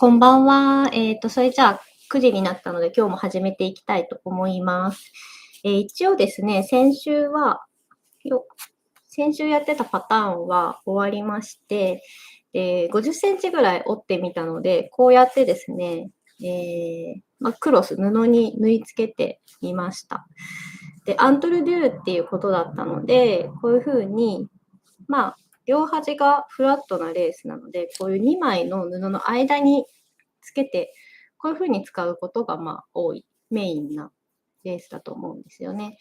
こんばんは。それじゃあ、9時になったので、今日も始めていきたいと思います。一応ですね、先週やってたパターンは終わりまして、50センチぐらい折ってみたので、こうやってですね、クロス、布に縫い付けてみました。で、アントルデューっていうことだったので、こういう風に、両端がフラットなレースなので、こういう2枚の布の間につけて、こういう風に使うことが多い、メインなレースだと思うんですよね。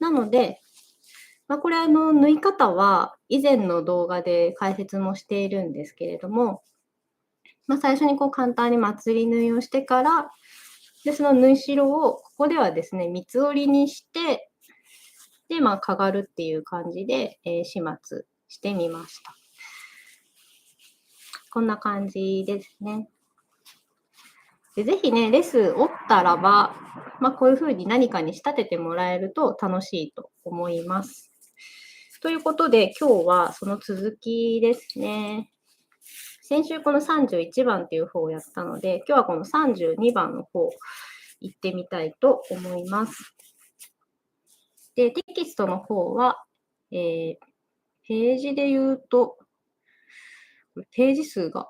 なので、これ縫い方は以前の動画で解説もしているんですけれども、最初にこう簡単にまつり縫いをしてから、で、その縫い代をここではですね、三つ折りにして、で、かがるっていう感じで、始末してみました。こんな感じですね。でぜひね、レス折ったらば、こういう風に何かに仕立ててもらえると楽しいと思います。ということで、今日はその続きですね。先週この31番っていう方をやったので、今日はこの32番の方行ってみたいと思います。で、テキストの方は、ページで言うと、ページ数が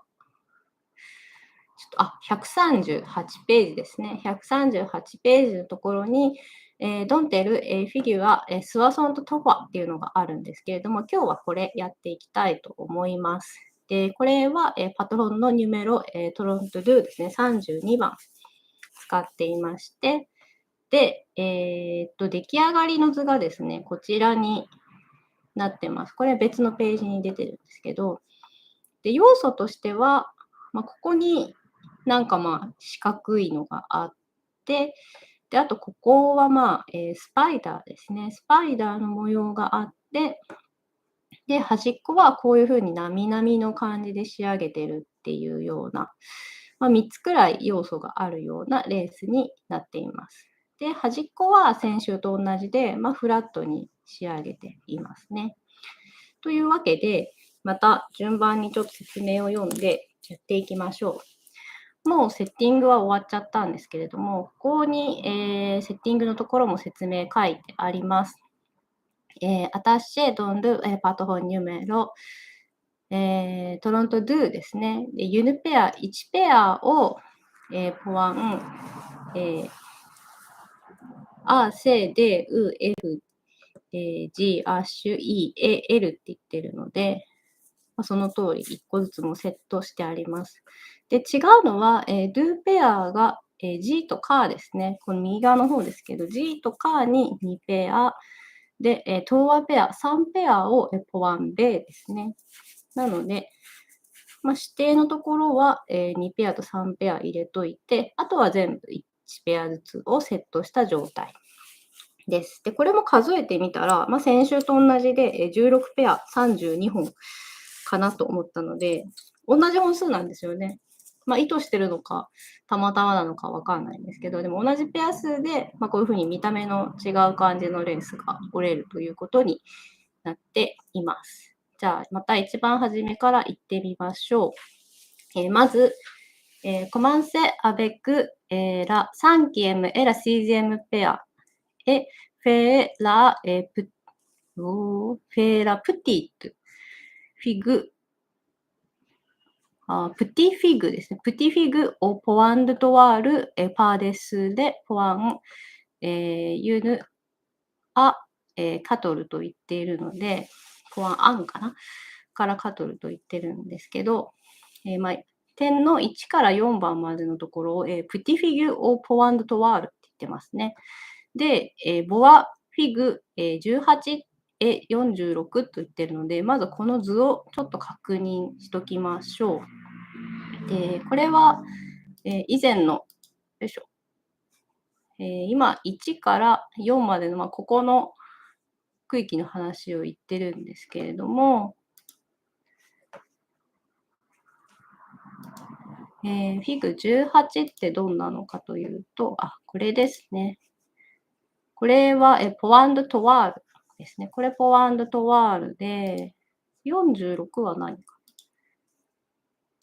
138ページですね。138ページのところに、ドンテル、フィギュア、スワソンとトファっていうのがあるんですけれども、今日はこれやっていきたいと思います。で、これは、パトロンのニュメロ、トロントドゥですね、32番使っていまして、で、出来上がりの図がですね、こちらになってます。これは別のページに出てるんですけど、で、要素としては、ここに四角いのがあって、で、あとここはスパイダーですね。スパイダーの模様があって、で、端っこはこういう風になみなみの感じで仕上げてるっていうような、3つくらい要素があるようなレースになっています。で、端っこは先週と同じで、フラットに仕上げていますね。というわけで、また順番にちょっと説明を読んでやっていきましょう。もうセッティングは終わっちゃったんですけれども、ここに、セッティングのところも説明書いてあります。Attaché dans le patron numéro、トロントドゥですね。でユニペア、1ペアを、ポワン、A、C、D、U、F、G、H、E、A、L って言ってるので、その通り1個ずつもセットしてあります。で、違うのは、do ペアが、G と K ですね。この右側の方ですけど、G と K に2ペア、で、東和ペア、3ペアをポワンベですね。なので、指定のところは、2ペアと3ペア入れといて、あとは全部1ペアずつをセットした状態です。で、これも数えてみたら、先週と同じで、16ペア32本かなと思ったので、同じ本数なんですよね。意図してるのか、たまたまなのかわかんないんですけど、でも同じペア数で、こういうふうに見た目の違う感じのレースが折れるということになっています。じゃあ、また一番初めから行ってみましょう。まず、commencer avec la 5e et la 6e paire et faire la, faire la petite figueプティフィグですね。プティフィグをポワンドトワール、パーデスでポワン、ユヌ、ア、カトルと言っているので、ポワンアンかなからカトルと言ってるんですけど、点の1から4番までのところを、プティフィグをポワンドトワールって言ってますね。で、ボアフィグ、18、46と言ってるので、まずこの図をちょっと確認しときましょう。で、これは、以前の、よいしょ。今、1から4までの、ここの区域の話を言ってるんですけれども、フィグ18ってどんなのかというと、これですね。これは、ポワンドトワールですね。これポワンドトワールで、46は何か。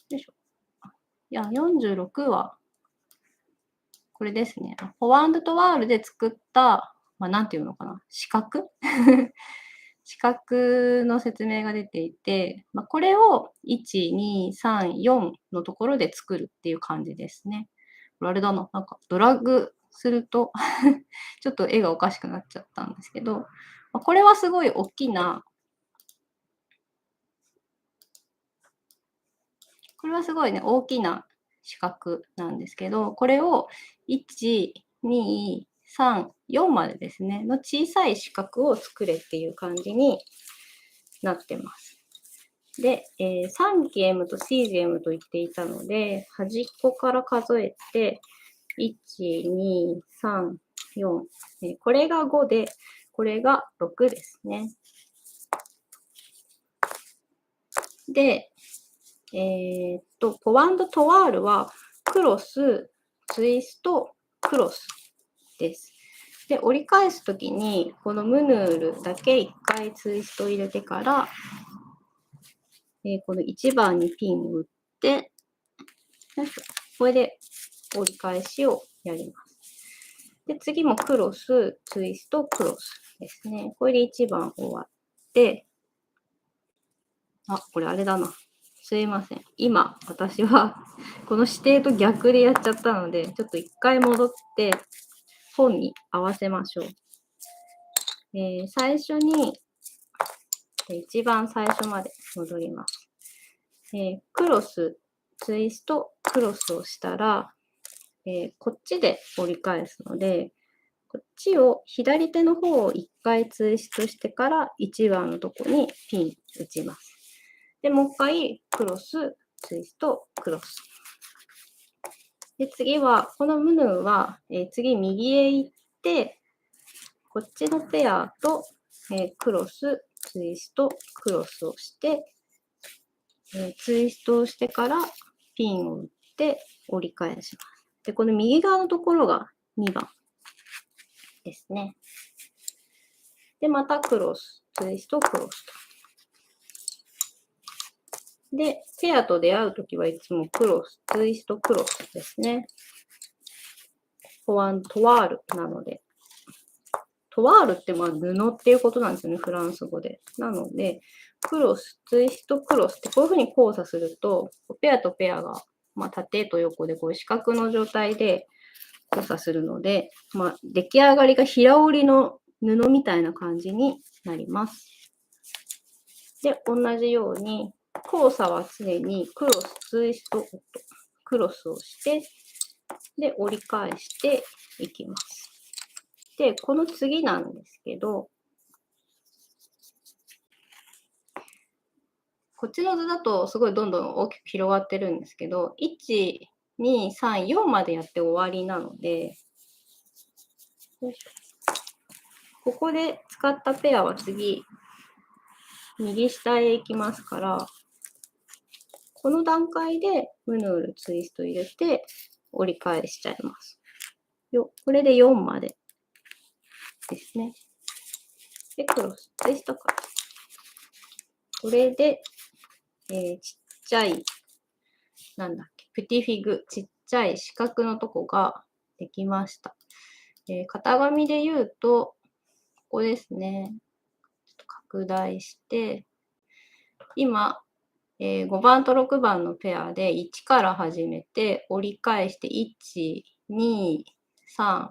よいしょ。いや、46は、これですね。フォワンドとワールで作った、なんていうのかな、四角四角の説明が出ていて、これを1、2、3、4のところで作るっていう感じですね。これあれだな、なんかドラッグするとちょっと絵がおかしくなっちゃったんですけど、これはすごい大きな、これはすごいね、大きな四角なんですけど、これを1、2、3、4までですね、の小さい四角を作れっていう感じになってます。で、3GM と 4GM と言っていたので、端っこから数えて、1、2、3、4。これが5で、これが6ですね。で、ポワンドトワールは、クロス、ツイスト、クロスです。で、折り返すときに、このムヌールだけ1回ツイスト入れてから、この1番にピンを打って、これで折り返しをやります。で、次もクロス、ツイスト、クロスですね。これで1番終わって、これあれだな。すいません。今、私はこの指定と逆でやっちゃったので、ちょっと一回戻って、本に合わせましょう。最初に、一番最初まで戻ります。クロス、ツイスト、クロスをしたら、こっちで折り返すので、こっちを左手の方を1回ツイストしてから1番のとこにピン打ちます。で、もう一回クロス、ツイスト、クロス。で、次は、このムヌーは、次右へ行って、こっちのペアと、クロス、ツイスト、クロスをして、ツイストをしてからピンを打って折り返します。で、この右側のところが2番ですね。で、またクロス、ツイスト、クロスと。で、ペアと出会うときはいつもクロス、ツイスト、クロスですね。トワールなので。トワールって布っていうことなんですよね、フランス語で。なので、クロス、ツイスト、クロスってこういうふうに交差すると、ペアとペアが、縦と横でこう四角の状態で交差するので、出来上がりが平織りの布みたいな感じになります。で、同じように、交差は常にクロス、ツイスト、クロスをして、で、折り返していきます。で、この次なんですけど、こっちの図だとすごいどんどん大きく広がってるんですけど、1、2、3、4までやって終わりなので、ここで使ったペアは次、右下へ行きますから、この段階でムヌールツイスト入れて折り返しちゃいます。これで4までですね。で、クロス、ツイストから。これで、ちっちゃい、プティフィグ、ちっちゃい四角のとこができました。型紙で言うと、ここですね。ちょっと拡大して、今、5番と6番のペアで1から始めて、折り返して1、2、3、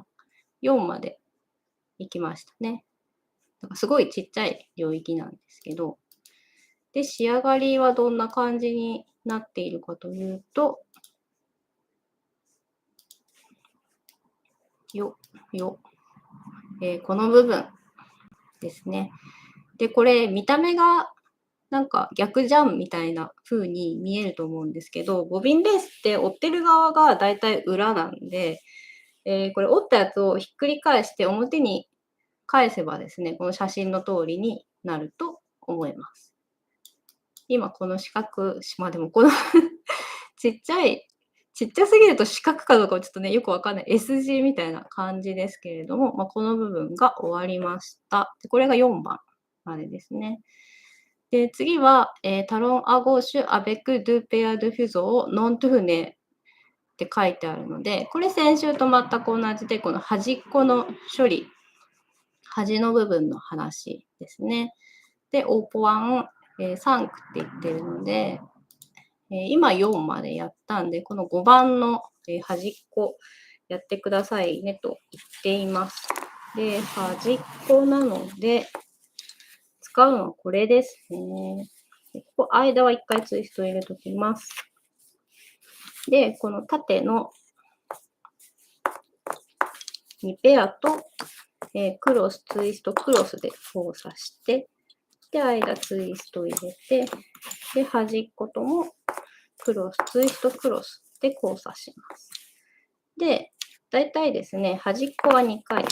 4まで行きましたね。だからすごいちっちゃい領域なんですけど、で、仕上がりはどんな感じになっているかというと、この部分ですね。で、これ見た目がなんか逆じゃんみたいな風に見えると思うんですけど、ボビンレースって折ってる側がだいたい裏なんで、これ折ったやつをひっくり返して表に返せばですね、この写真の通りになると思います。今この四角、でもこのちっちゃすぎると四角かどうかはちょっとね、よくわかんない S 字みたいな感じですけれども、この部分が終わりました。でこれが4番までですね。で、次は、タロンアゴーシュアベクドゥペアドゥフュゾーノントゥフネって書いてあるので、これ先週と全く同じで、この端っこの処理、端の部分の話ですね。で、オーポワン、3区って言ってるので、今4までやったんで、この5番の、端っこやってくださいねと言っています。で、端っこなので、使うのはこれですね。ここ間は1回ツイスト入れときます。で、この縦の2ペアと、クロス、ツイスト、クロスで交差して、で、間ツイスト入れて、で、端っこともクロス、ツイスト、クロスで交差します。で、だいたいですね、端っこは2回、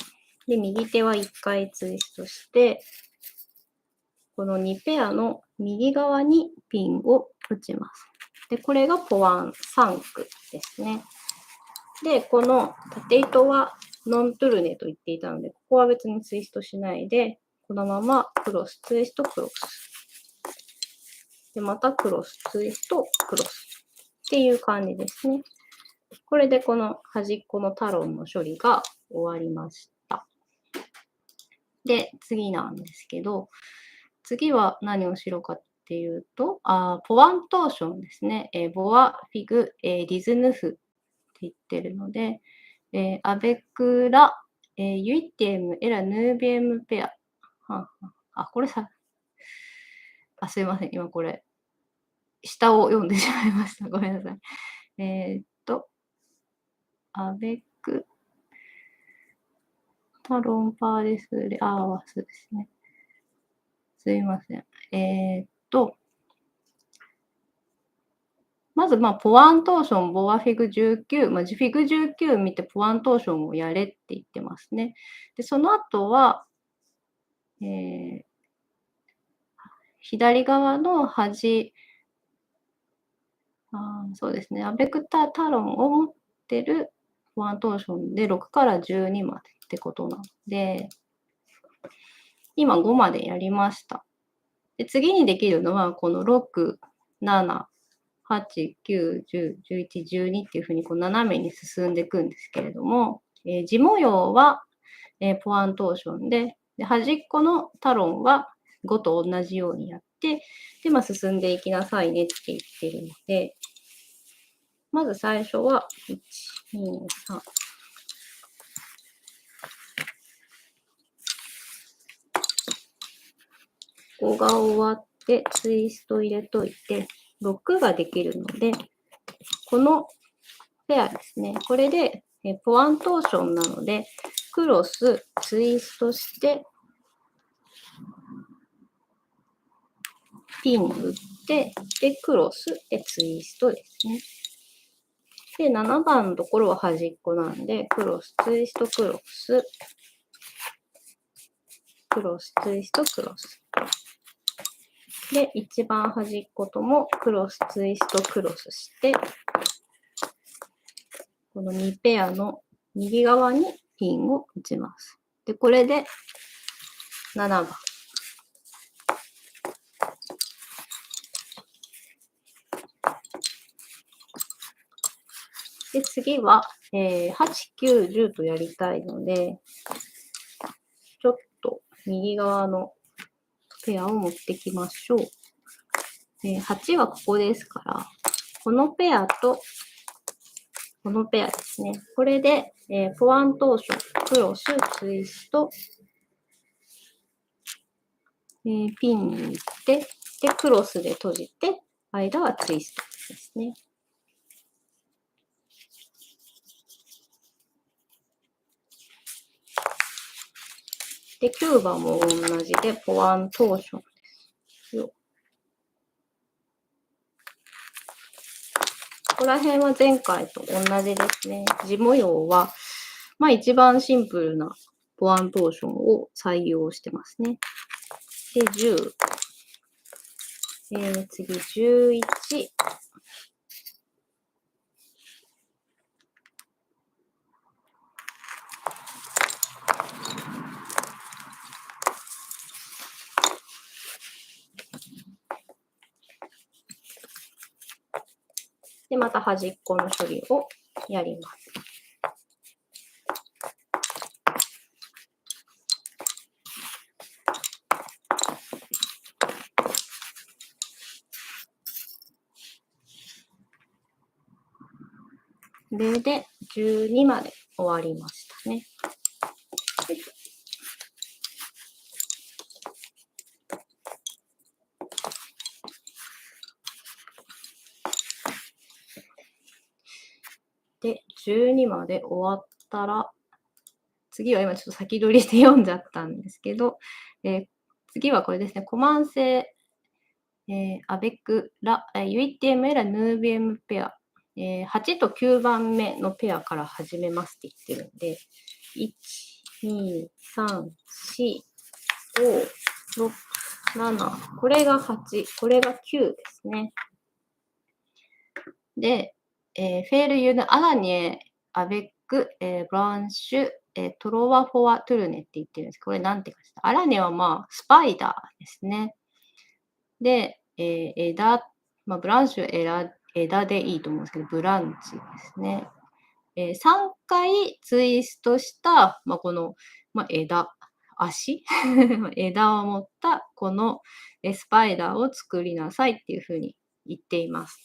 で、右手は1回ツイストして、この2ペアの右側にピンを打ちます。で、これがポワン3区ですね。で、この縦糸はノントゥルネと言っていたので、ここは別にツイストしないで、このままクロス、ツイスト、クロス。で、またクロス、ツイスト、クロス。っていう感じですね。これでこの端っこのタロンの処理が終わりました。で、次なんですけど、次は何をしろかっていうと、ポワントーションですね。ボア、フィグ、リズヌフって言ってるので、アベクラ、ユイテム、エラ、ヌービエムペア。これさ、すいません。今これ、下を読んでしまいました。ごめんなさい。アベク、タロンパーデスレ、ワスですね。すいません。まず、ポワントーション、ボアフィグ19、フィグ19見てポワントーションをやれって言ってますね。で、その後は、左側の端、そうですね、アベクタロンを持ってるポワントーションで6から12までってことなので、今5までやりました。で、次にできるのは、この6、7、8、9、10、11、12っていうふうにこう斜めに進んでいくんですけれども、地模様は、ポワントーションで、端っこのタロンは5と同じようにやって、で、進んでいきなさいねって言ってるので、まず最初は、1、2、3。ここが終わって、ツイスト入れといて、6ができるので、このペアですね。これで、ポワントーションなので、クロス、ツイストして、ピン打って、で、クロス、で、ツイストですね。で、7番のところは端っこなんで、クロス、ツイスト、クロス、クロス、ツイスト、クロス。で、一番端っこともクロス、ツイスト、クロスして、この2ペアの右側にピンを打ちます。で、これで7番。で、次は、8、9、10とやりたいので、ちょっと右側のペアを持ってきましょう。8はここですから、このペアとこのペアですね。これで、ポワントーション、クロス、ツイスト、ピンに行って、で、クロスで閉じて、間はツイストですね。で、9番も同じで、ポワントーションですよ。ここら辺は前回と同じですね。地模様は、一番シンプルなポワントーションを採用してますね。で、10。次、11。で、また端っこの処理をやります。これで12まで終わりましたね。で、12まで終わったら、次は今ちょっと先取りして読んじゃったんですけど、次はこれですね、コマンセ、アベック、ユイティエムエラヌービエムペア、8と9番目のペアから始めますって言ってるんで、1、2、3、4、5、6、7、これが8、これが9ですね。で、フェールユヌアラニエ、アベック、ブランシュ、トロワフォアトゥルネって言ってるんです。これなんて書いてアラニエはまあ、スパイダーですね。で、ブランシュ枝でいいと思うんですけど、ブランチですね。3回ツイストした、この、足枝を持ったこのスパイダーを作りなさいっていうふうに言っています。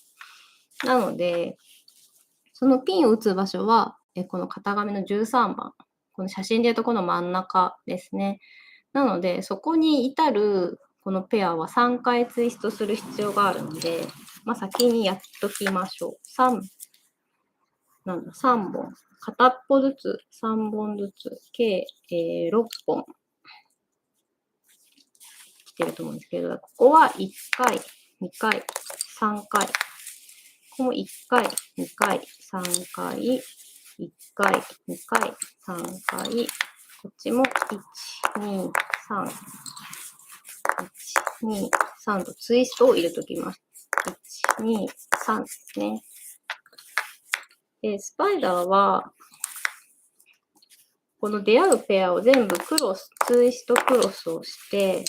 なので、そのピンを打つ場所は、この型紙の13番。この写真でいうとこの真ん中ですね。なので、そこに至るこのペアは3回ツイストする必要があるので、先にやっときましょう。3本。片っぽずつ、3本ずつ、計、6本来てると思うんですけど、ここは1回、2回、3回。ここも1回、2回、3回、1回、2回、3回。こっちも1、2、3、1、2、3とツイストを入れときます。1、2、3ですね。スパイダーは、この出会うペアを全部ツイストクロスをして、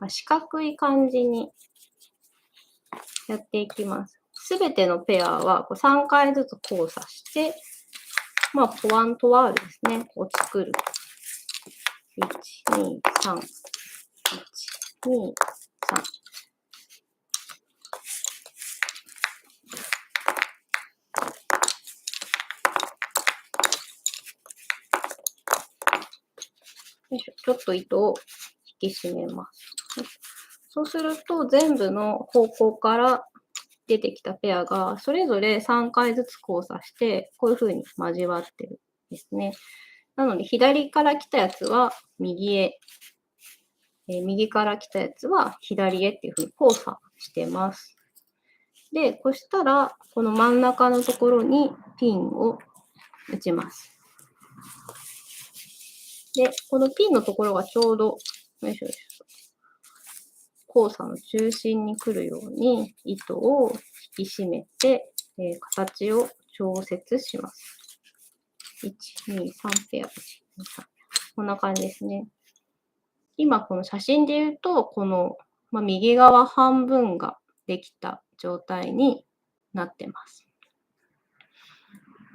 四角い感じにやっていきます。すべてのペアは3回ずつ交差して、ポワントワールですね、を作る。1、2、3、1、2、3。ちょっと糸を引き締めます。そうすると、全部の方向から出てきたペアが、それぞれ3回ずつ交差して、こういう風に交わってるんですね。なので、左から来たやつは右へ、右から来たやつは左へっていう風に交差してます。で、そしたら、この真ん中のところにピンを打ちます。で、このピンのところがちょうど、交差の中心に来るように糸を引き締めて、形を調節します。1、2、3ペア。こんな感じですね。今この写真で言うと、この、右側半分ができた状態になってます。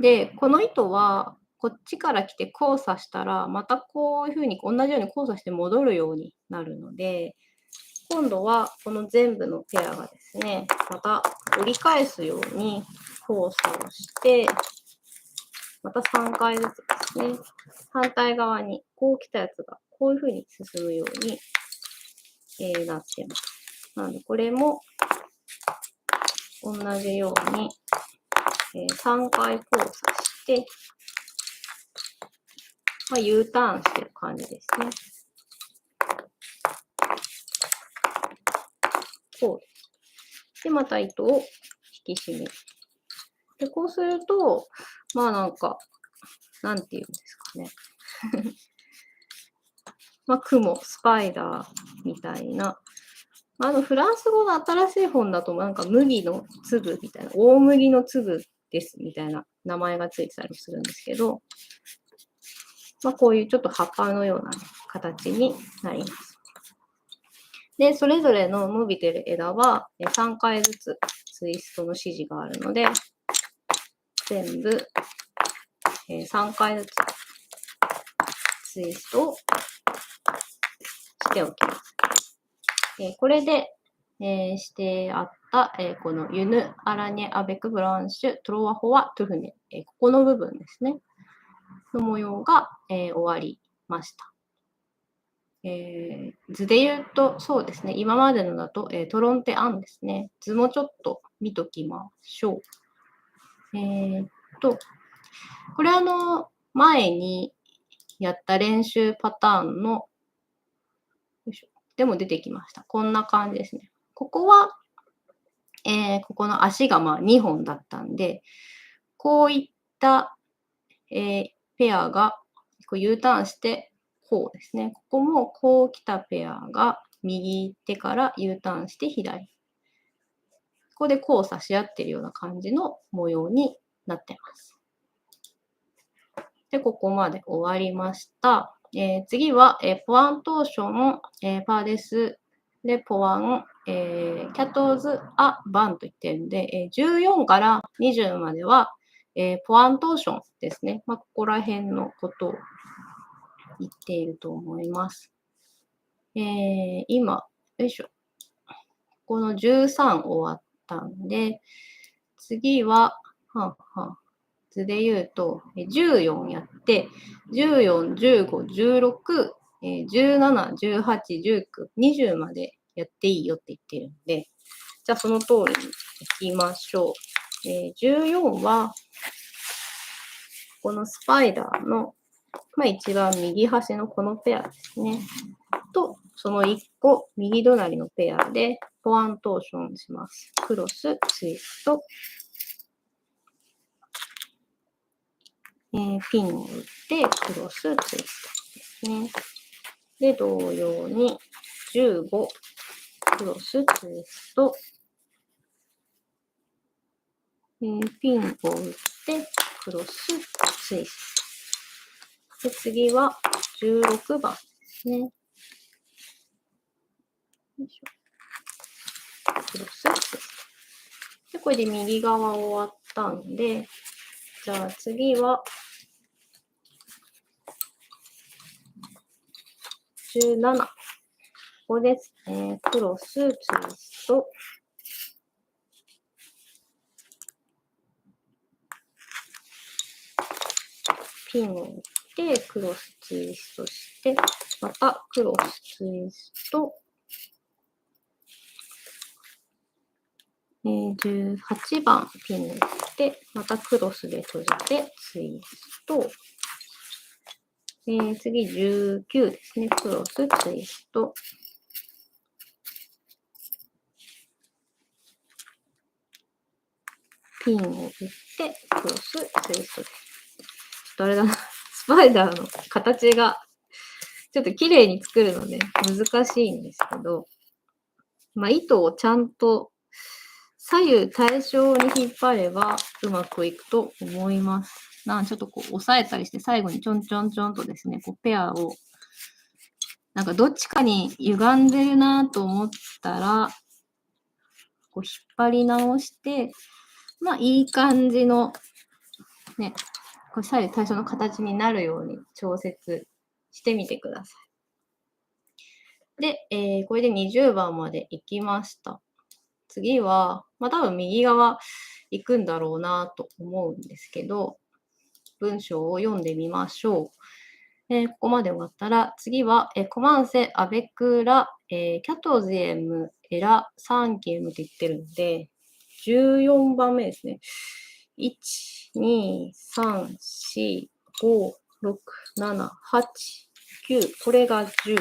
で、この糸はこっちから来て交差したら、またこういうふうに同じように交差して戻るようになるので、今度はこの全部のペアがですね、また折り返すように交差をして、また3回ずつですね、反対側にこう来たやつがこういうふうに進むように、なってます。なのでこれも同じように、3回交差して、U ターンしてる感じですね。こうです。で、また糸を引き締める。で、こうすると、なんていうんですかね。雲、スパイダーみたいな。フランス語の新しい本だと、麦の粒みたいな、大麦の粒ですみたいな名前がついてたりするんですけど、こういうちょっと葉っぱのような形になります。で、それぞれの伸びてる枝は3回ずつツイストの指示があるので、全部3回ずつツイストをしておきます。これで、してあった、このユヌ・アラニェ・アベク・ブランシュ・トロワホワ・トゥフネ、ここの部分ですね、の模様が、終わりました。図で言うと、そうですね、今までのだと、トロンテ・アンですね。図もちょっと見ときましょう。これ前にやった練習パターンの、よいしょ、でも出てきました。こんな感じですね。ここは、ここの足が2本だったんで、こういった、ペアがこう U ターンして、こうですね。ここもこう来たペアが右手から U ターンして左。ここで交差し合ってるような感じの模様になってます。で、ここまで終わりました。次は、ポワントーション、パーデス、で、ポワン、キャトーズ、ア、バンと言ってるんで、14から20までは、ポワントーションですね。ここら辺のことを言っていると思います。今、よいしょ。この13終わったんで、次は、図で言うと、14やって、14、15、16、17、18、19、20までやっていいよって言ってるんで、じゃあその通りに行きましょう。14は、このスパイダーの、一番右端のこのペアですね。と、その1個、右隣のペアで、ポワントーションします。クロス、ツイスト、ピンを打って、クロス、ツイストですね。で、同様に、15、クロス、ツイスト、ピンを打って、クロス、ツイスト。で、次は16番ですね。よいしょ。クロス、ツイスト。で、これで右側終わったんで、じゃあ次は、17。ここですね。クロス、ツイスト。ピンを打って、クロス、ツイストして、またクロス、ツイスト。18番ピンを打って、またクロスで閉じて、ツイスト。次19ですね。クロス、ツイスト。ピンを打って、クロス、ツイストです。ちょっとあれだな。スパイダーの形がちょっと綺麗に作るので難しいんですけど、糸をちゃんと左右対称に引っ張ればうまくいくと思います。ちょっと押さえたりして最後にちょんちょんちょんとですね、ペアをどっちかに歪んでるなと思ったら、引っ張り直して、いい感じの、ね、左右対称の形になるように調節してみてください。で、これで20番まで行きました。次は、多分右側行くんだろうなと思うんですけど、文章を読んでみましょう。ここまで終わったら、次は、コマンセ、アベクラ、キャトズエム、エラ、サンキエムって言ってるんで、14番目ですね。1、2、3、4、5、6、7、8、9。これが10。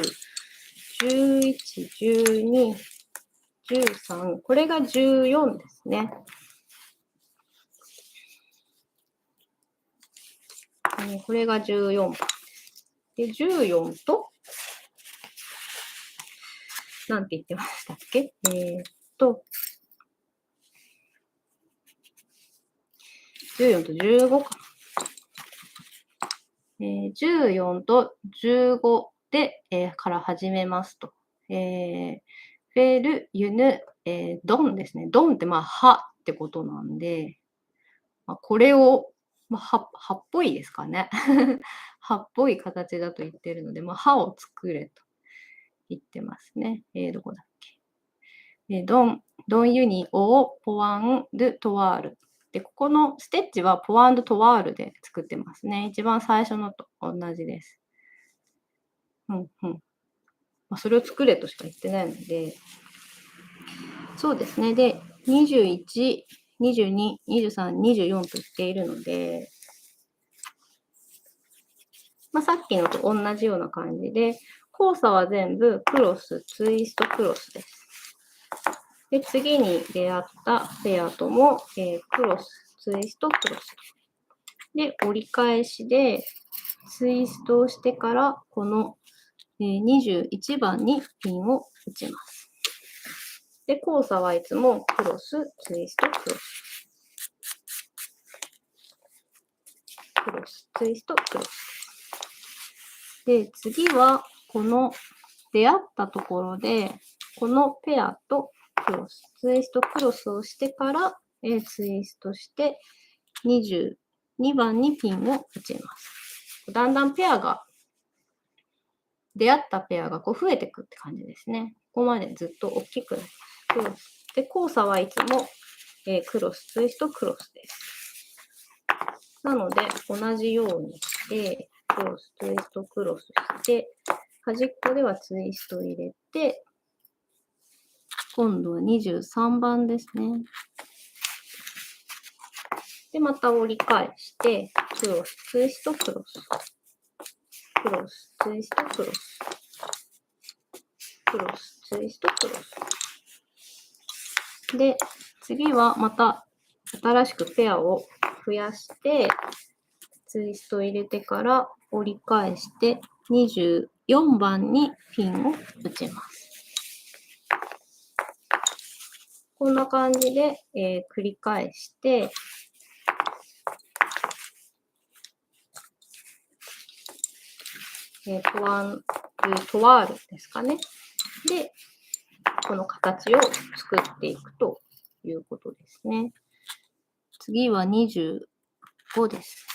11、12、13。これが14ですね。これが14番です。で、14と、なんて言ってましたっけ14と15かな。14と15で、から始めますと。フェル、ユヌ、ドンですね。ドンって歯ってことなんで、これを、歯っぽいですかね。歯っぽい形だと言ってるので、歯を作れと言ってますね。どこだっけ。ドンユニオーポワンドトワール。で、ここのステッチはポワンドトワールで作ってますね。一番最初のと同じです。それを作れとしか言ってないので、そうですね。で、21、22、23、24と言っているので、さっきのと同じような感じで、交差は全部クロス、ツイストクロスです。で、次に出会ったペアとも、クロス、ツイスト、クロス。で、折り返しで、ツイストをしてから、この、21番にピンを打ちます。で、交差はいつもクロス、ツイスト、クロス。クロス、ツイスト、クロス。で、次は、この出会ったところで、このペアとクロス、ツイスト、クロスをしてから、ツイストして、22番にピンを打ちます。だんだんペアが、出会ったペアがこう増えていくって感じですね。ここまでずっと大きくなります。で、交差はいつも、クロス、ツイスト、クロスです。なので、同じようにして、クロス、ツイスト、クロスして、端っこではツイストを入れて、今度は23番ですね。で、また折り返して、クロス、ツイスト、クロス。クロス、ツイスト、クロス。クロス、ツイスト、クロス。で、次はまた新しくペアを増やして、ツイストを入れてから折り返して、24番にピンを打ちます。こんな感じで、繰り返して、トワールですかね。で、この形を作っていくということですね。次は25です。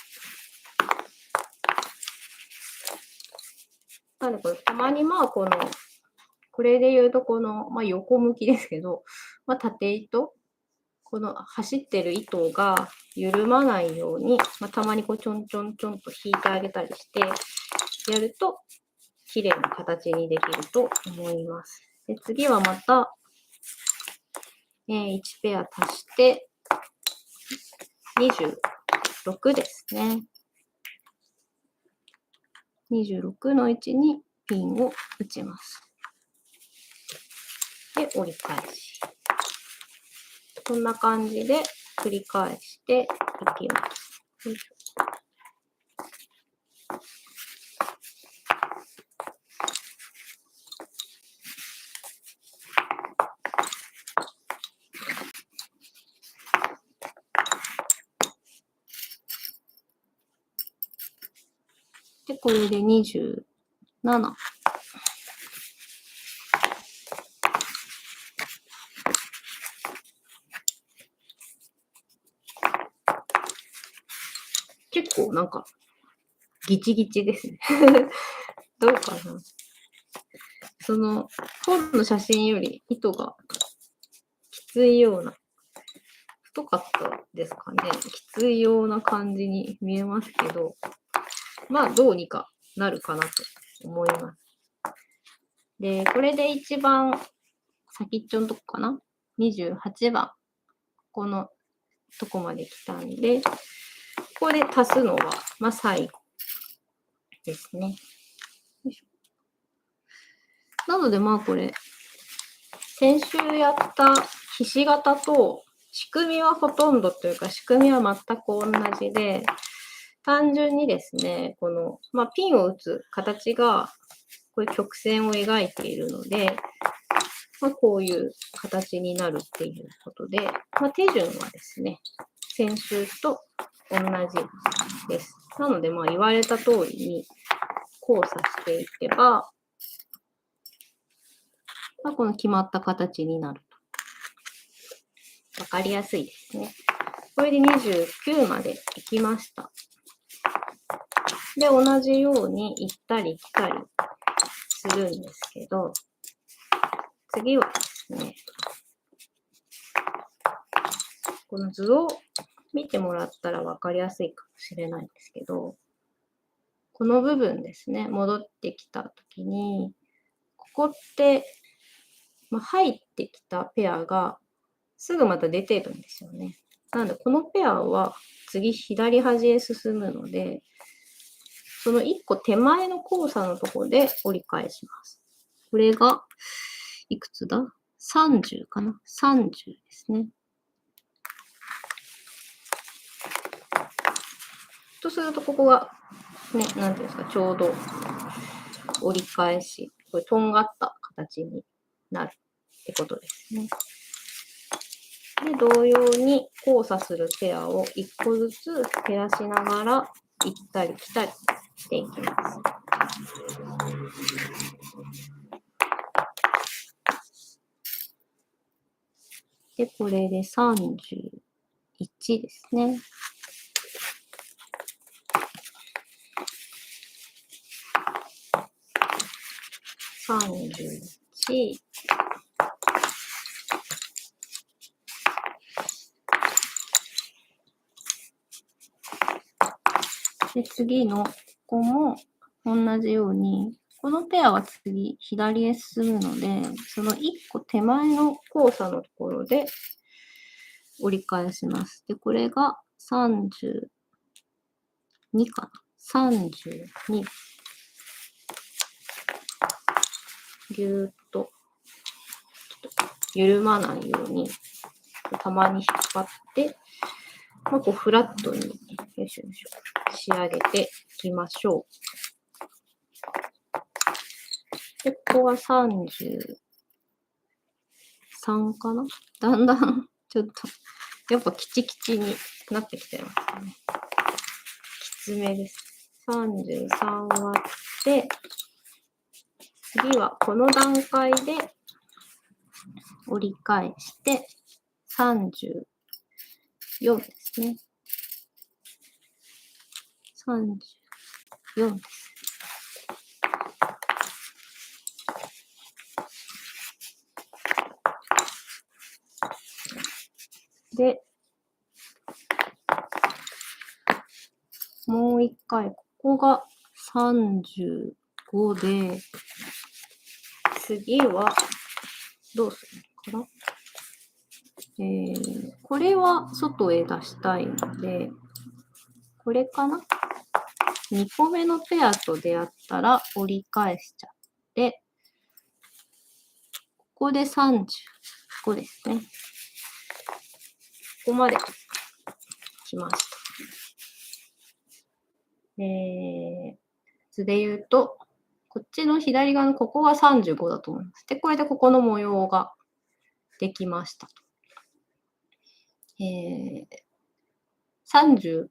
なのでこれたまにこれで言うとこの、横向きですけど、縦糸、この走ってる糸が緩まないように、たまにこうちょんちょんちょんと引いてあげたりして、やると綺麗な形にできると思います。で、次はまた、1ペア足して、26ですね。26の位置にピンを打ちます。で、折り返し。こんな感じで繰り返していきます。で、これで27。結構なんか、ギチギチですね。どうかな。その、本の写真より糸がきついような、太かったですかね。きついような感じに見えますけど、どうにかなるかなと思います。で、これで一番先っちょのとこかな。28番。このとこまで来たんで、ここで足すのは、最後ですね。なのでこれ、先週やったひし形と仕組みはほとんどというか、仕組みは全く同じで、単純にですね、この、ピンを打つ形が、こういう曲線を描いているので、こういう形になるっていうことで、手順はですね、先週と同じです。なので、言われた通りに交差していけば、この決まった形になると。わかりやすいですね。これで29までいきました。で、同じように行ったり来たりするんですけど、次はですね、この図を見てもらったらわかりやすいかもしれないんですけど、この部分ですね、戻ってきたときに、ここって、入ってきたペアがすぐまた出てるんですよね。なので、このペアは次左端へ進むので、その1個手前の交差のところで折り返します。これが、いくつだ ?30 かな ?30 ですね。とすると、ここが、ね、なんていうんですか、ちょうど折り返し、これとんがった形になるってことですね。で、同様に交差するペアを1個ずつ減らしながら行ったり来たりしていきます。で、これで31ですね。31。で、次のここも同じように、このペアは次左へ進むので、その1個手前の交差のところで折り返します。で、これが32かな。32。ぎゅーっと、緩まないように、たまに引っ張って、こうフラットに、よいしょよいしょ、仕上げていきましょう。で、ここが33かな。だんだん、ちょっと、やっぱキチキチになってきてますね。きつめです。33割って、次はこの段階で折り返して、34ですね。34です。で、もう一回、ここが35で、次は、どうするのかな。これは外へ出したいので、これかな ?2 個目のペアと出会ったら折り返しちゃって、ここで35ですね。ここまで来ました。図で言うと、こっちの左側のここが35だと思います。で、これでここの模様ができましたと。36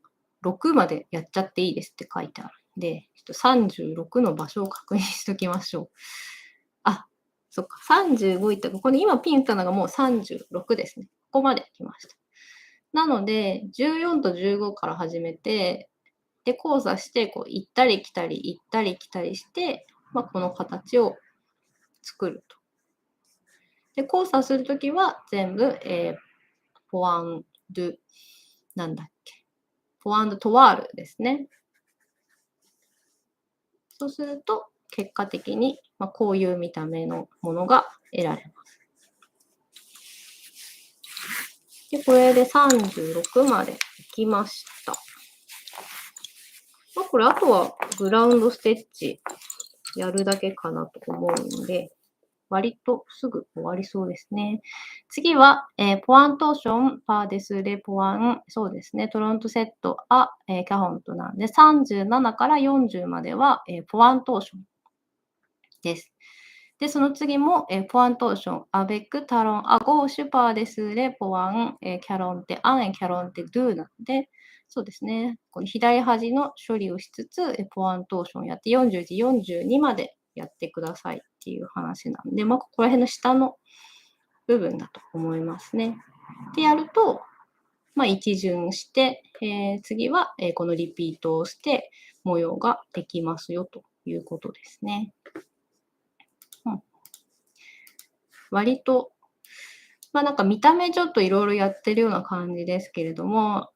までやっちゃっていいですって書いてあるんで、ちょっと36の場所を確認しときましょう。あ、そっか、35いったここに今ピン打ったのがもう36ですね。ここまで来ました。なので、14と15から始めて、で、交差して、こう、行ったり来たり、行ったり来たりして、この形を作ると。で、交差するときは全部、ポワンドゥ、なんだっけ。ポワンドトワールですね。そうすると、結果的に、こういう見た目のものが得られます。で、これで36までいきました。これ、あとはグラウンドステッチやるだけかなと思うので、割とすぐ終わりそうですね。次は、ポワントーション、パーデスレポワン、そうですね、トロントセット、キャホントなんで、37から40までは、ポワントーションです。で、その次も、ポワントーション、アベック、タロン、アゴーシュ、パーデスレポワン、キャロンテ、アン、キャロンテ、ドゥなので、そうですね、この左端の処理をしつつ、ポワントーションやって40時42までやってくださいっていう話なんで、ここら辺の下の部分だと思いますね。で、やると、一巡して、次は、このリピートをして模様ができますよということですね。割と、なんか見た目ちょっといろいろやってるような感じですけれども、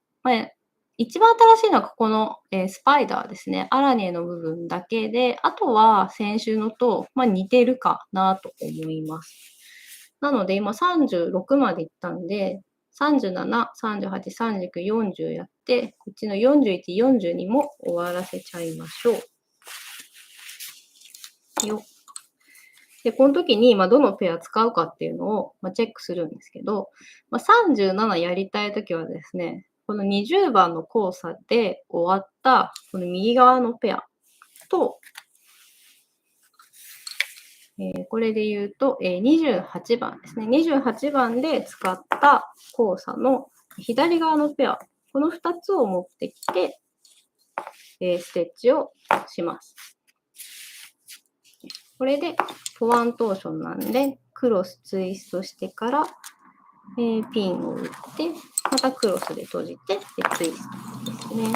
一番新しいのはここの、スパイダーですね。アラニェの部分だけで、あとは先週のと、似てるかなと思います。なので今36までいったんで、37、38、39、40やって、こっちの41、42も終わらせちゃいましょう。よ。で、この時に、どのペア使うかっていうのを、チェックするんですけど、37やりたい時はですね、この20番の交差で終わった、この右側のペアと、これで言うと、28番ですね。28番で使った交差の左側のペア、この2つを持ってきて、ステッチをします。これで、ポワントーションなんで、クロスツイストしてから、ピンを打って、またクロスで閉じて、でツイストですね。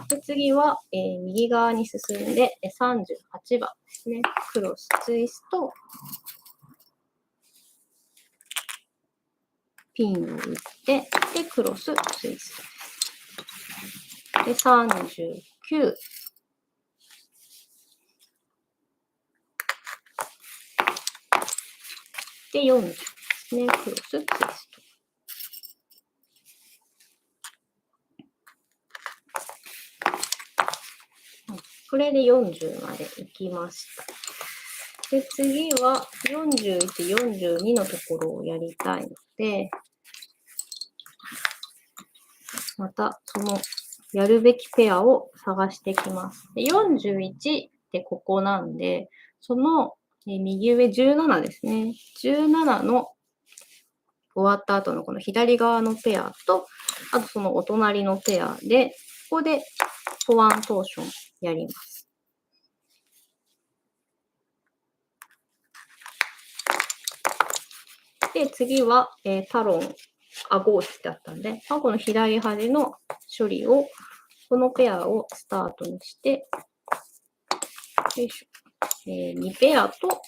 で次は、右側に進んで、38番ですね。クロスツイスト、ピンを打って、で、クロスツイスト。で、39、で、40ですね。クロスツイスト。これで40まで行きました。で、次は41、42のところをやりたいので、またそのやるべきペアを探してきます。で41ってここなんで、その右上17ですね。17の終わった後のこの左側のペアと、あとそのお隣のペアで、ここでポワントーションやります。で、次は、タロン、顎押しだったんで、この左端の処理を、このペアをスタートにして、よいしょ。2ペアと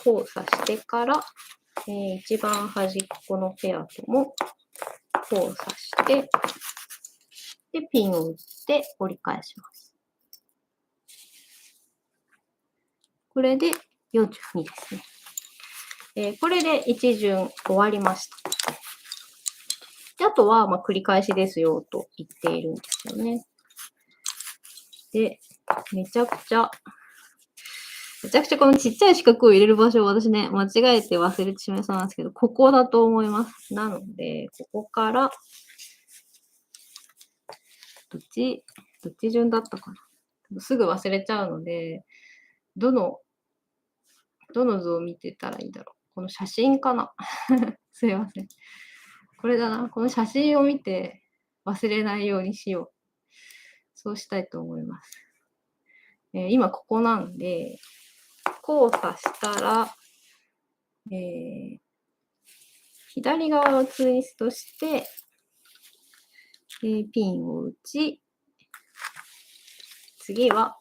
交差してから、一番端っこのペアとも交差して、で、ピンを打って折り返します。これで42ですね。これで一巡終わりました。で、あとは、繰り返しですよと言っているんですよね。で、めちゃくちゃこのちっちゃい四角を入れる場所を私ね、間違えて忘れてしまいそうなんですけど、ここだと思います。なので、ここから、どっち順だったかな。すぐ忘れちゃうので、どの図を見てたらいいだろう。この写真かな。すいません。これだな。この写真を見て忘れないようにしよう。そうしたいと思います。今ここなんで、交差したら、左側をツイストして、ピンを打ち、次は、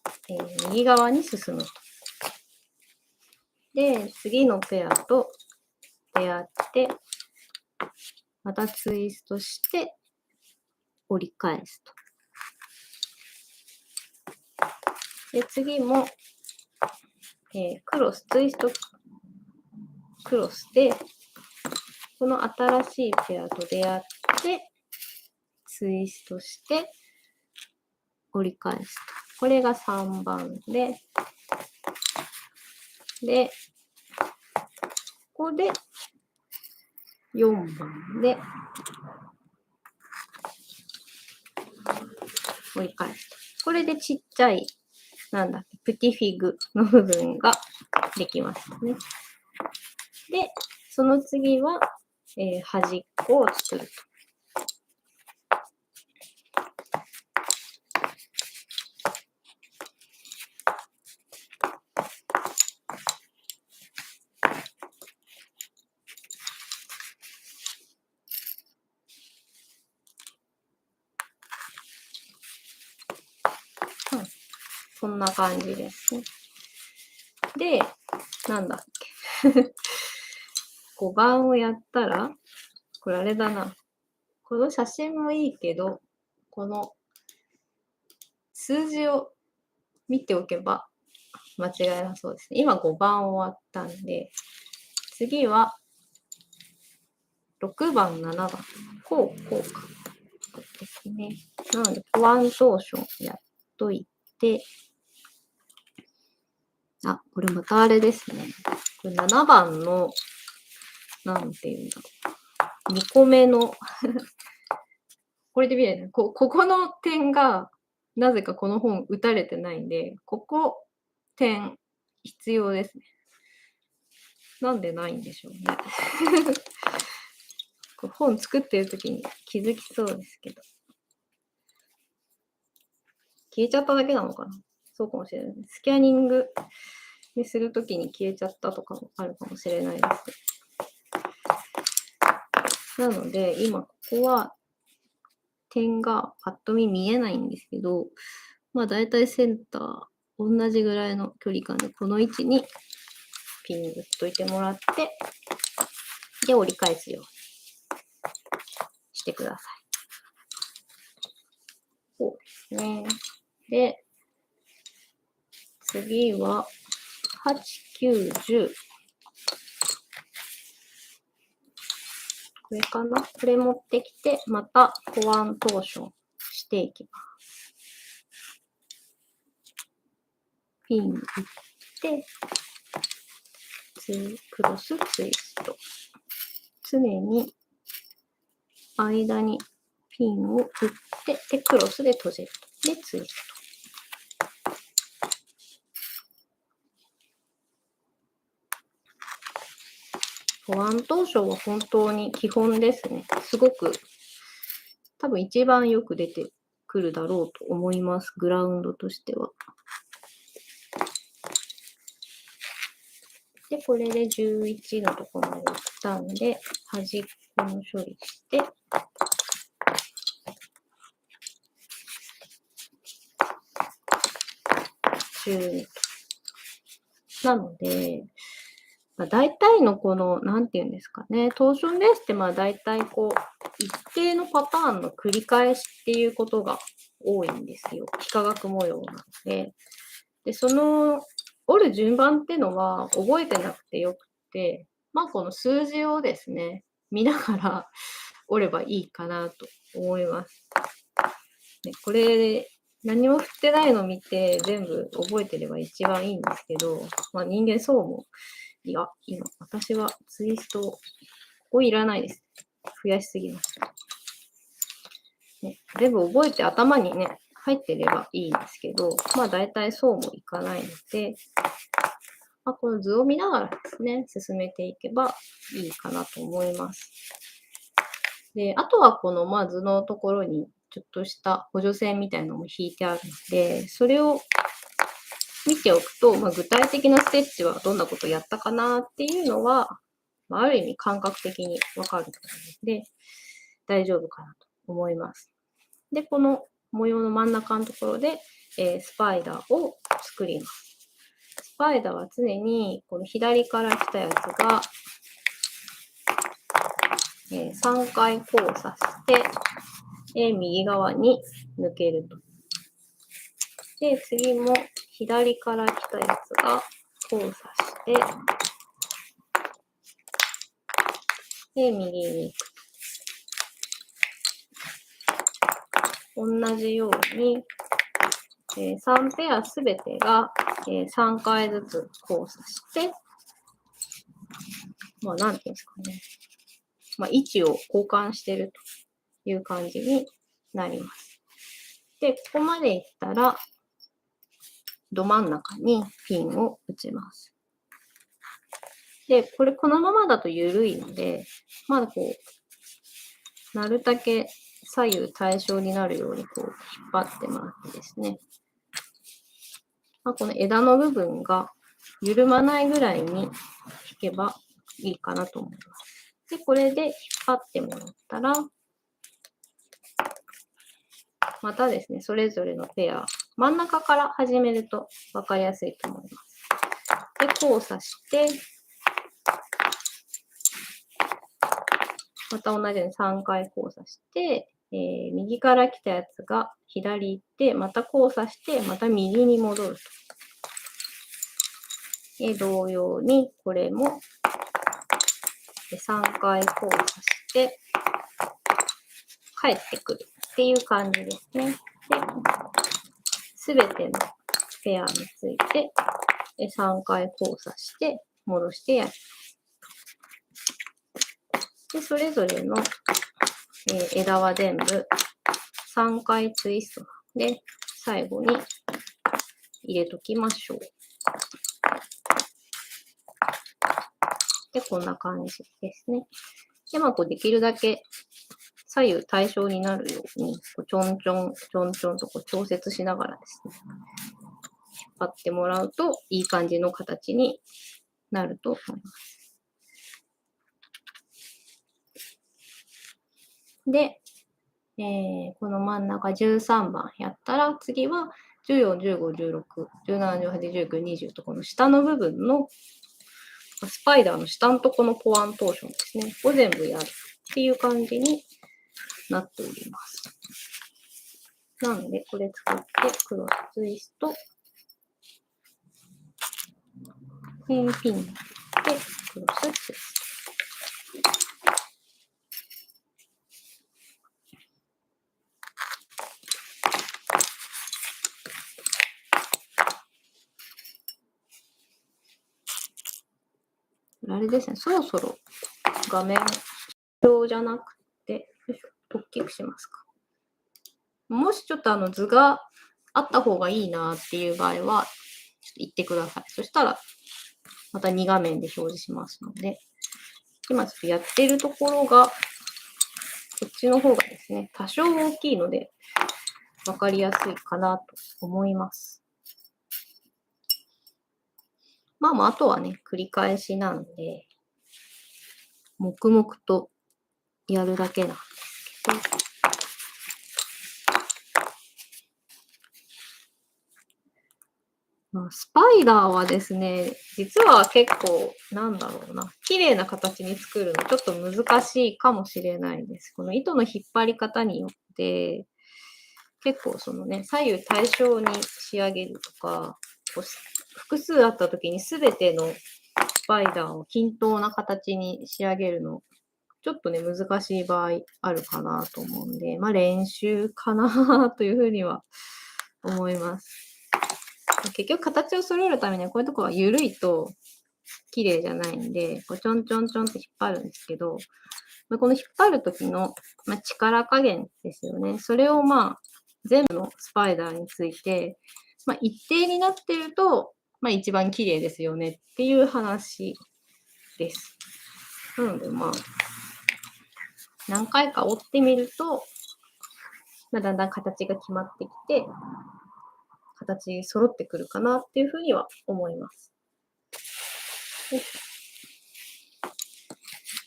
右側に進むと。で、次のペアと出会って、またツイストして、折り返すと。で、次も、クロス、ツイスト、クロスで、この新しいペアと出会って、ツイストして、折り返すと。これが3番で、で、ここで4番で折り返すと。これでちっちゃい、プティフィグの部分ができましたね。で、その次は、端っこを作ると。そんな感じですね。で、なんだっけ。5番をやったら、これあれだな。この写真もいいけど、この数字を見ておけば間違いなそうですね。今5番終わったんで、次は6番、7番。こうか。ですね。なので、ポアントーションやっといて、あ、これまたあれですね。これ7番の、なんていうんだろう。2個目のこれで見えるね。ここの点が、なぜかこの本打たれてないんで、ここ、点、必要ですね。なんでないんでしょうね。本作ってる時に気づきそうですけど。消えちゃっただけなのかな。そうかもしれない。スキャニングにするときに消えちゃったとかもあるかもしれないです。なので、今ここは点がパッと見えないんですけど、まあ大体センター、同じぐらいの距離感でこの位置にピン打っといてもらって、で、折り返すようにしてください。こうですね。で、次は、8、9、10。これかな？これ持ってきて、またポアントーションしていきます。ピン打って、クロスツイスト。常に間にピンを打って、で、クロスで閉じる。で、ツイスト。ポアントーションは本当に基本ですね。すごく、多分一番よく出てくるだろうと思います。グラウンドとしては。で、これで11のところまで来たんで、端っこの処理して、12。なので、大体のこの、なんていうんですかね、トーションベースって大体こう、一定のパターンの繰り返しっていうことが多いんですよ。幾何学模様なので。で、その、折る順番っていうのは覚えてなくてよくて、この数字をですね、見ながら折ればいいかなと思います。ね、これ、何も振ってないのを見て全部覚えてれば一番いいんですけど、人間そうも、いや、今、私はツイスト、ここいらないです。増やしすぎました。ね、全部覚えて頭にね、入ってればいいんですけど、大体そうもいかないので、この図を見ながらですね、進めていけばいいかなと思います。で、あとはこの図のところにちょっとした補助線みたいなのも引いてあるので、それを見ておくと、具体的なステッチはどんなことをやったかなっていうのは、ある意味感覚的にわかるので、大丈夫かなと思います。で、この模様の真ん中のところで、スパイダーを作ります。スパイダーは常にこの左から来たやつが、3回交差して、右側に抜けると。で、次も左から来たやつが交差して、で、右に行くと。同じように、3ペアすべてが、3回ずつ交差して、なんていうんですかね。位置を交換しているという感じになります。で、ここまでいったら、ど真ん中にピンを打ちます。で、このままだと緩いので、まだなるだけ左右対称になるように引っ張ってもらってですね。この枝の部分が緩まないぐらいに引けばいいかなと思います。で、これで引っ張ってもらったら、またですね、それぞれのペア真ん中から始めると分かりやすいと思います。で、交差して、また同じように3回交差して、右から来たやつが左行って、また交差して、また右に戻ると。同様に、これも3回交差して、帰ってくるっていう感じですね。すべてのペアについて3回交差して戻してやります。で、それぞれの枝は全部3回ツイストで最後に入れときましょう。で、こんな感じですね。で、こうできるだけ左右対称になるように、ちょんちょん、ちょんちょんとこう調節しながらですね、引っ張ってもらうといい感じの形になると思います。で、この真ん中13番やったら、次は14、15、16、17、18、19、20とこの下の部分のスパイダーの下のとこのポアントーションですね。を全部やるっていう感じになっております。なので、これ使ってクロスツイスト、ピンでクロスツイスト。あれですね、そろそろ画面表じゃなくて、大きくしますか。もしちょっと図があった方がいいなっていう場合は、ちょっと言ってください。そしたら、また2画面で表示しますので、今ちょっとやってるところが、こっちの方がですね、多少大きいので、わかりやすいかなと思います。あとはね、繰り返しなんで、黙々とやるだけなんですけど、スパイダーはですね、実は結構、綺麗な形に作るのちょっと難しいかもしれないです。この糸の引っ張り方によって、結構そのね、左右対称に仕上げるとか、複数あった時に全てのスパイダーを均等な形に仕上げるの、ちょっとね、難しい場合あるかなと思うんで、練習かなというふうには思います。結局形を揃えるためにはこういうところは緩いと綺麗じゃないんで、こうちょんちょんちょんって引っ張るんですけど、この引っ張る時の力加減ですよね。それを全部のスパイダーについて、一定になってると、一番綺麗ですよねっていう話です。なので何回か折ってみると、だんだん形が決まってきて、形揃ってくるかなっていうふうには思います。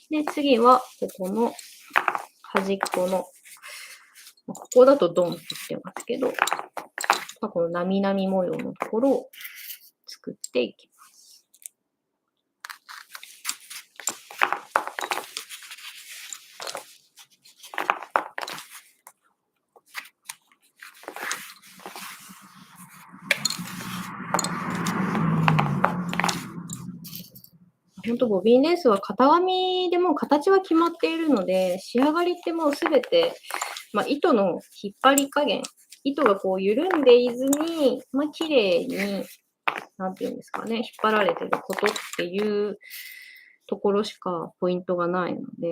で、次は、ここの端っこの、ここだとドンって言ってますけど、このなみなみ模様のところを作っていきます。本当ボビンレースは型紙でも形は決まっているので、仕上がりってもうすべて、糸の引っ張り加減、糸がこう緩んでいずに、綺麗に、なんていうんですかね、引っ張られてることっていうところしかポイントがないので、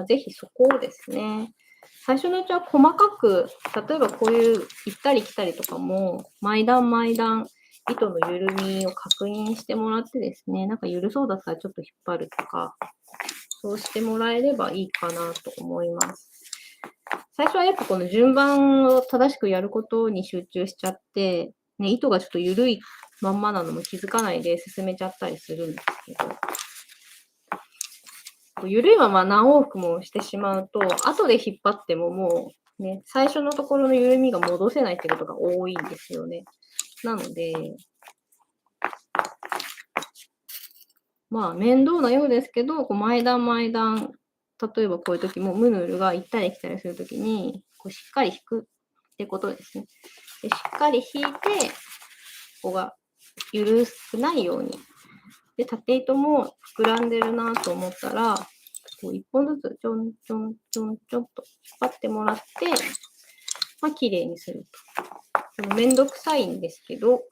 ぜひそこをですね、最初のうちは細かく、例えばこういう行ったり来たりとかも、毎段毎段、糸の緩みを確認してもらってですね、緩そうだったらちょっと引っ張るとか、そうしてもらえればいいかなと思います。最初はやっぱこの順番を正しくやることに集中しちゃって、糸がちょっと緩いまんまなのも気づかないで進めちゃったりするんですけど、緩いまま何往復もしてしまうと、後で引っ張ってももうね、最初のところの緩みが戻せないってことが多いんですよね。なので、まあ、面倒なようですけど、こう毎段毎段、例えばこういう時もムヌールが行ったり来たりするときに、こうしっかり引くってことですね。でしっかり引いて、ここが緩くないように。で、縦糸も膨らんでるなと思ったら、こう一本ずつちょんちょんちょんちょんと引っ張ってもらって、まあ、綺麗にすると。めんどくさいんですけど、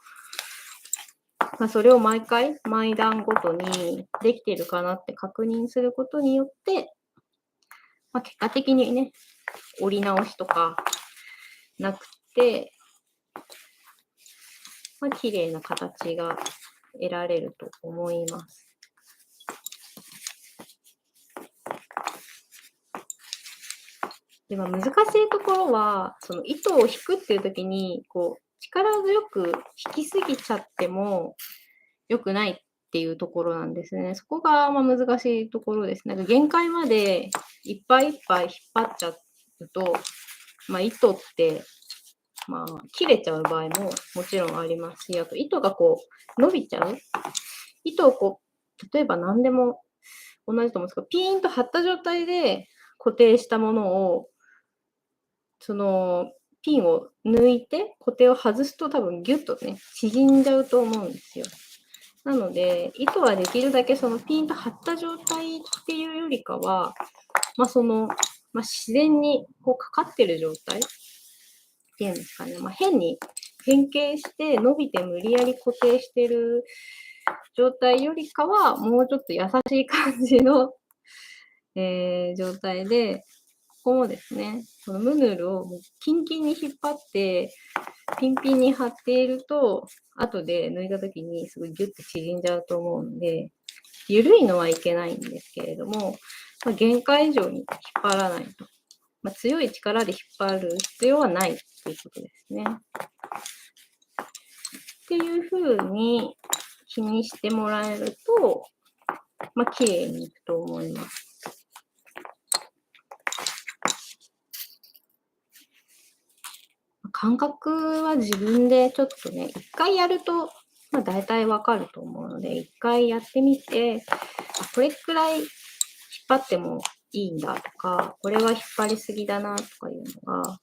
まあ、それを毎回、毎段ごとにできているかなって確認することによって、まあ、結果的にね、折り直しとかなくて、まあ、綺麗な形が得られると思います。でも難しいところは、その糸を引くっていう時に、こう、力強く引きすぎちゃっても良くないっていうところなんですね。そこがまあ難しいところです。なんか限界までいっぱいいっぱい引っ張っちゃうと、まあ、糸って、まあ、切れちゃう場合ももちろんありますし、あと糸がこう伸びちゃう。糸をこう、例えば何でも同じと思うんですけど、ピーンと張った状態で固定したものを、そのピンを抜いて固定を外すと多分ギュッとね、縮んじゃうと思うんですよ。なので、糸はできるだけそのピンと張った状態っていうよりかは、まあその、まあ、自然にこうかかってる状態っていうんですかね、まあ、変に変形して伸びて無理やり固定してる状態よりかは、もうちょっと優しい感じの、状態で、ここもですね、このムヌールをもうキンキンに引っ張って、ピンピンに貼っていると、後で抜いた時にすごいギュッて縮んじゃうと思うんで、緩いのはいけないんですけれども、まあ、限界以上に引っ張らないと。まあ、強い力で引っ張る必要はないということですね。っていうふうに気にしてもらえると、まあ、綺麗にいくと思います。感覚は自分でちょっとね、一回やると、まあ、大体わかると思うので、一回やってみて、これくらい引っ張ってもいいんだとか、これは引っ張りすぎだなとかいうのが、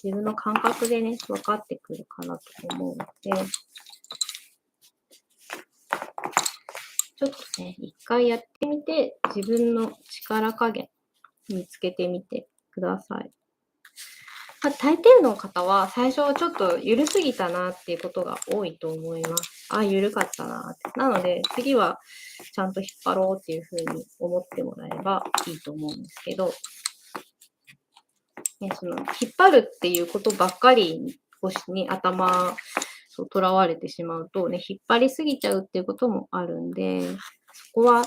自分の感覚でね、分かってくるかなと思うので、ちょっとね、一回やってみて、自分の力加減見つけてみてください。大抵の方は最初ちょっと緩すぎたなっていうことが多いと思います。緩かったなって。なので、次はちゃんと引っ張ろうっていうふうに思ってもらえばいいと思うんですけど、ね、その引っ張るっていうことばっかりに頭をとらわれてしまうとね、引っ張りすぎちゃうっていうこともあるんで、そこは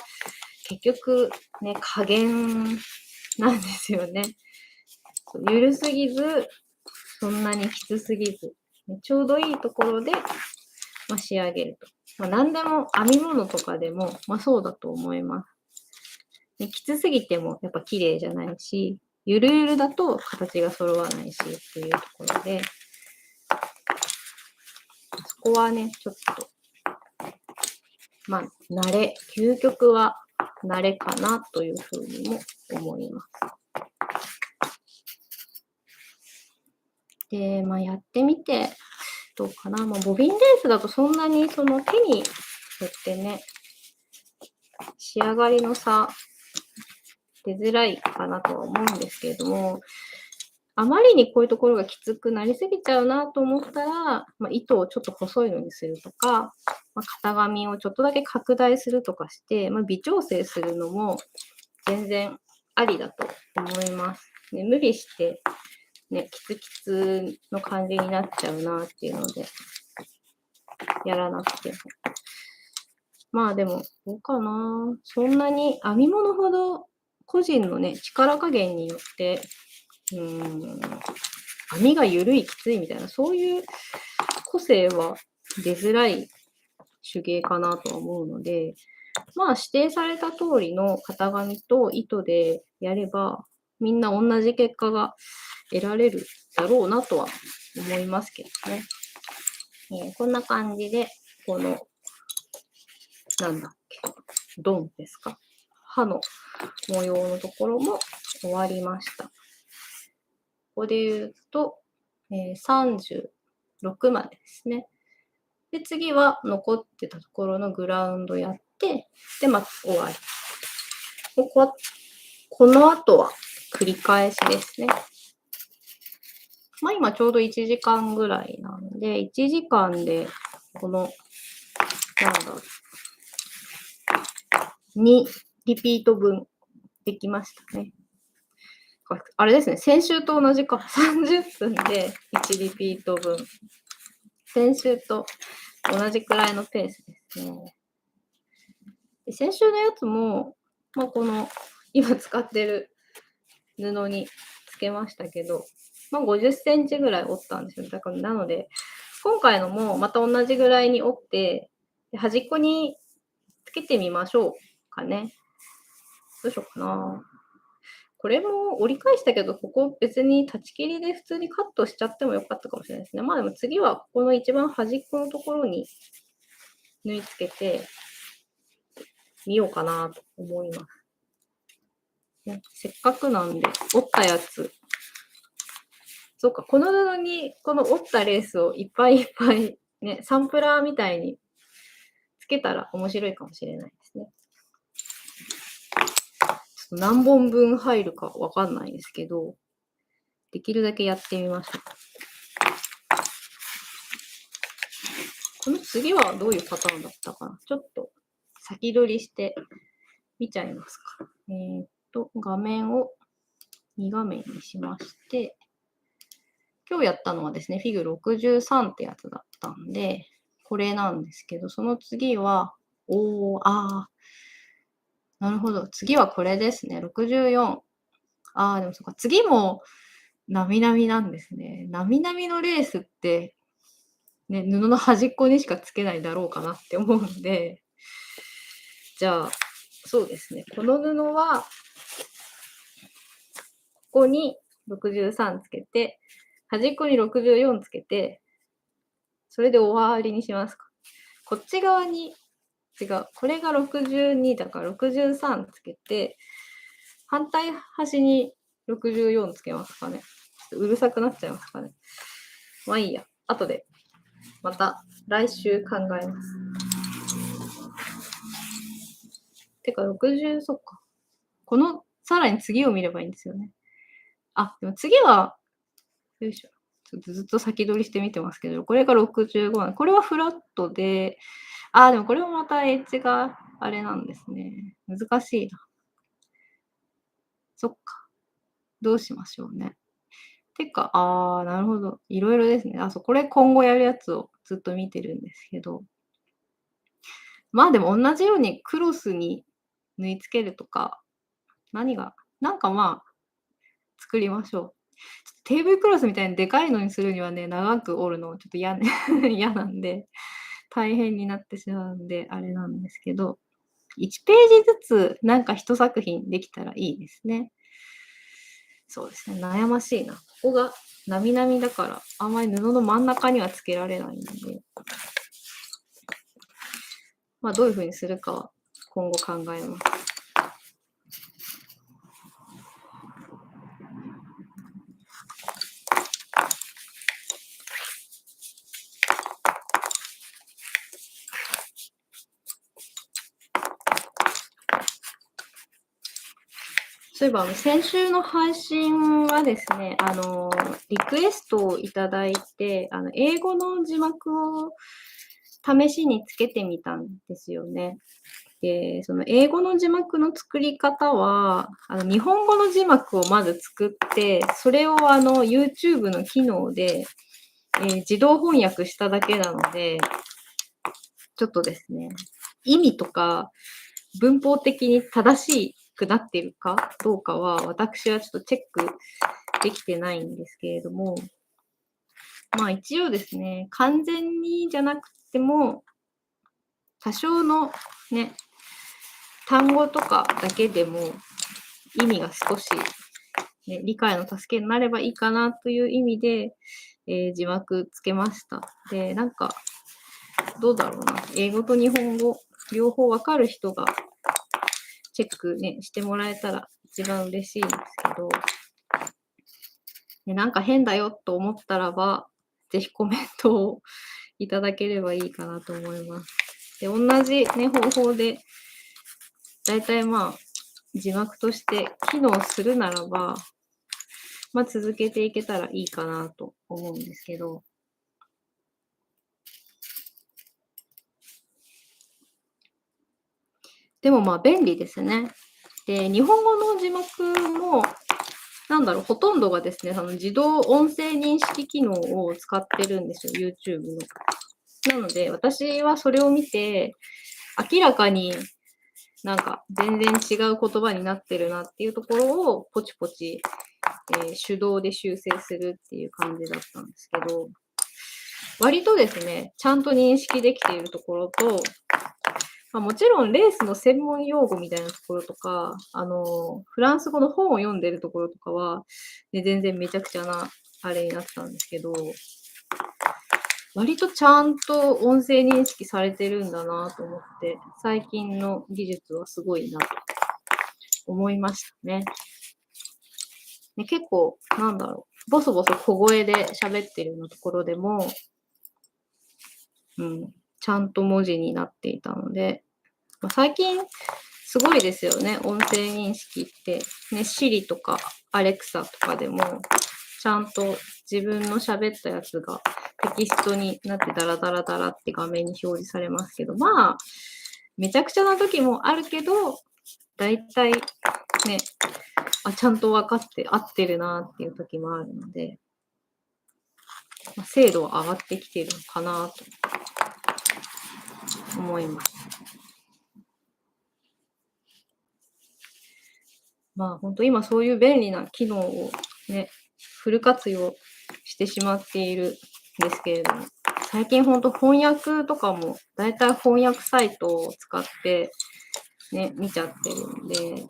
結局ね、加減なんですよね。緩すぎず、そんなにきつすぎず、ちょうどいいところで、まあ、仕上げると。まあ、何でも編み物とかでも、まあ、そうだと思います。きつすぎてもやっぱ綺麗じゃないし、ゆるゆるだと形が揃わないしっていうところで、そこはね、ちょっと、まあ、究極は慣れかなというふうにも思います。で、まあ、やってみて、どうかな。まあ、ボビンレースだとそんなにその手によってね、仕上がりの差出づらいかなとは思うんですけれども、あまりにこういうところがきつくなりすぎちゃうなと思ったら、まあ、糸をちょっと細いのにするとか、まあ、型紙をちょっとだけ拡大するとかして、まあ、微調整するのも全然ありだと思います。ね、無理して、ね、キツキツの感じになっちゃうなっていうので、やらなくても。まあでも、どうかな。そんなに編み物ほど個人のね、力加減によって、編みが緩い、きついみたいな、そういう個性は出づらい手芸かなとは思うので、まあ指定された通りの型紙と糸でやれば、みんな同じ結果が得られるだろうなとは思いますけどね。こんな感じで、この、なんだっけ、ドンですか。歯の模様のところも終わりました。ここで言うと、36までですね。で、次は残ってたところのグラウンドやって、で、また終わり。この後は繰り返しですね。まあ今ちょうど1時間ぐらいなんで、1時間でこの、なんだろう、2リピート分できましたね。あれですね、先週と同じか、30分で1リピート分。先週と同じくらいのペースですね。で先週のやつも、まあ、この今使ってる布につけましたけど、まあ、50センチぐらい折ったんですよ。だからなので、今回のもまた同じぐらいに折って、端っこにつけてみましょうかね。どうしようかな。これも折り返したけど、ここ別に立ち切りで普通にカットしちゃってもよかったかもしれないですね。まあでも次はここの一番端っこのところに縫い付けてみようかなと思います。ね、せっかくなんで、折ったやつ。そうか、この布にこの折ったレースをいっぱいいっぱいね、サンプラーみたいにつけたら面白いかもしれないですね。ちょっと何本分入るかわかんないですけど、できるだけやってみましょう。この次はどういうパターンだったかな。ちょっと先取りして見ちゃいますか。画面を2画面にしまして、今日やったのはですね、フィグ63ってやつだったんで、これなんですけど、その次は、なるほど。次はこれですね、64。でもそうか、次も、なみなみなんですね。なみなみのレースって、ね、布の端っこにしかつけないだろうかなって思うんで、じゃあ、そうですね。この布は、ここに63つけて、端っこに64つけて、それで終わりにしますか。こっち側に、違う。これが62だから63つけて、反対端に64つけますかね。ちょっとうるさくなっちゃいますかね。まあいいや。後で、また来週考えます。てか60、そっか。この、さらに次を見ればいいんですよね。でも次は、よいしょ。ちょっとずっと先取りして見てますけど、これが65なんで、これはフラットで、でもこれもまたエッジがあれなんですね。難しいな。そっか。どうしましょうね。てか、なるほど。いろいろですね。そう、これ今後やるやつをずっと見てるんですけど。まあでも同じようにクロスに縫い付けるとか、なんかまあ、作りましょう。テーブルクロスみたいにでかいのにするにはね、長く折るのちょっと嫌なんで、大変になってしまうんで、あれなんですけど、1ページずつなんか1作品できたらいいですね。そうですね、悩ましいな。ここがなみなみだから、あんまり布の真ん中にはつけられないので、まあどういう風にするかは今後考えます。そういえば、先週の配信はですね、リクエストをいただいて、英語の字幕を試しにつけてみたんですよね。で、その英語の字幕の作り方は、日本語の字幕をまず作って、それをYouTube の機能で、自動翻訳しただけなので、ちょっとですね、意味とか文法的に正しくなっているかどうかは、私はちょっとチェックできてないんですけれども、まあ一応ですね、完全にじゃなくても、多少のね、単語とかだけでも意味が少しね、理解の助けになればいいかなという意味で、字幕つけました。で、なんか、どうだろうな。英語と日本語、両方わかる人がチェックね、してもらえたら一番嬉しいんですけど、ね、なんか変だよと思ったらば、ぜひコメントをいただければいいかなと思います。で、同じね、方法で、だいたいまあ、字幕として機能するならば、まあ続けていけたらいいかなと思うんですけど、でもまあ便利ですね。で、日本語の字幕も、なんだろう、ほとんどがですね、その自動音声認識機能を使ってるんですよ、YouTube の。なので、私はそれを見て、明らかになんか全然違う言葉になってるなっていうところをポチポチ、手動で修正するっていう感じだったんですけど、割とですね、ちゃんと認識できているところと、まあ、もちろんレースの専門用語みたいなところとか、フランス語の本を読んでるところとかは、ね、全然めちゃくちゃなあれになったんですけど、割とちゃんと音声認識されてるんだなと思って、最近の技術はすごいなと思いましたね。ね、結構、なんだろう、ボソボソ小声で喋ってるようなところでも、ちゃんと文字になっていたので、まあ、最近すごいですよね、音声認識って。ね、Siri とか Alexa とかでも、ちゃんと自分の喋ったやつがテキストになってダラダラダラって画面に表示されますけど、まあ、めちゃくちゃな時もあるけど、だいたいね、ちゃんと分かって合ってるなっていう時もあるので、まあ、精度は上がってきてるのかなと思います。まあ本当今そういう便利な機能をね、フル活用してしまっているんですけれども、最近本当翻訳とかもだいたい翻訳サイトを使ってね、見ちゃってるんで、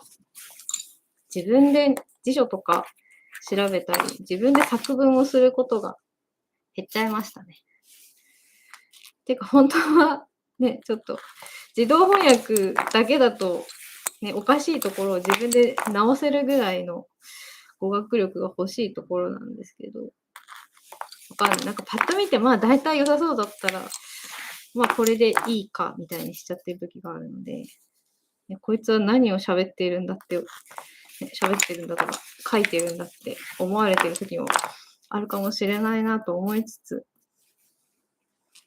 自分で辞書とか調べたり、自分で作文をすることが減っちゃいましたね。てか本当はね、ちょっと自動翻訳だけだとね、おかしいところを自分で直せるぐらいの語学力が欲しいところなんですけど、わかんない。なんかパッと見て、まあ大体良さそうだったら、まあこれでいいかみたいにしちゃってる時があるので、ね、こいつは何を喋っているんだって、ね、喋ってるんだとか、書いてるんだって思われてる時もあるかもしれないなと思いつつ、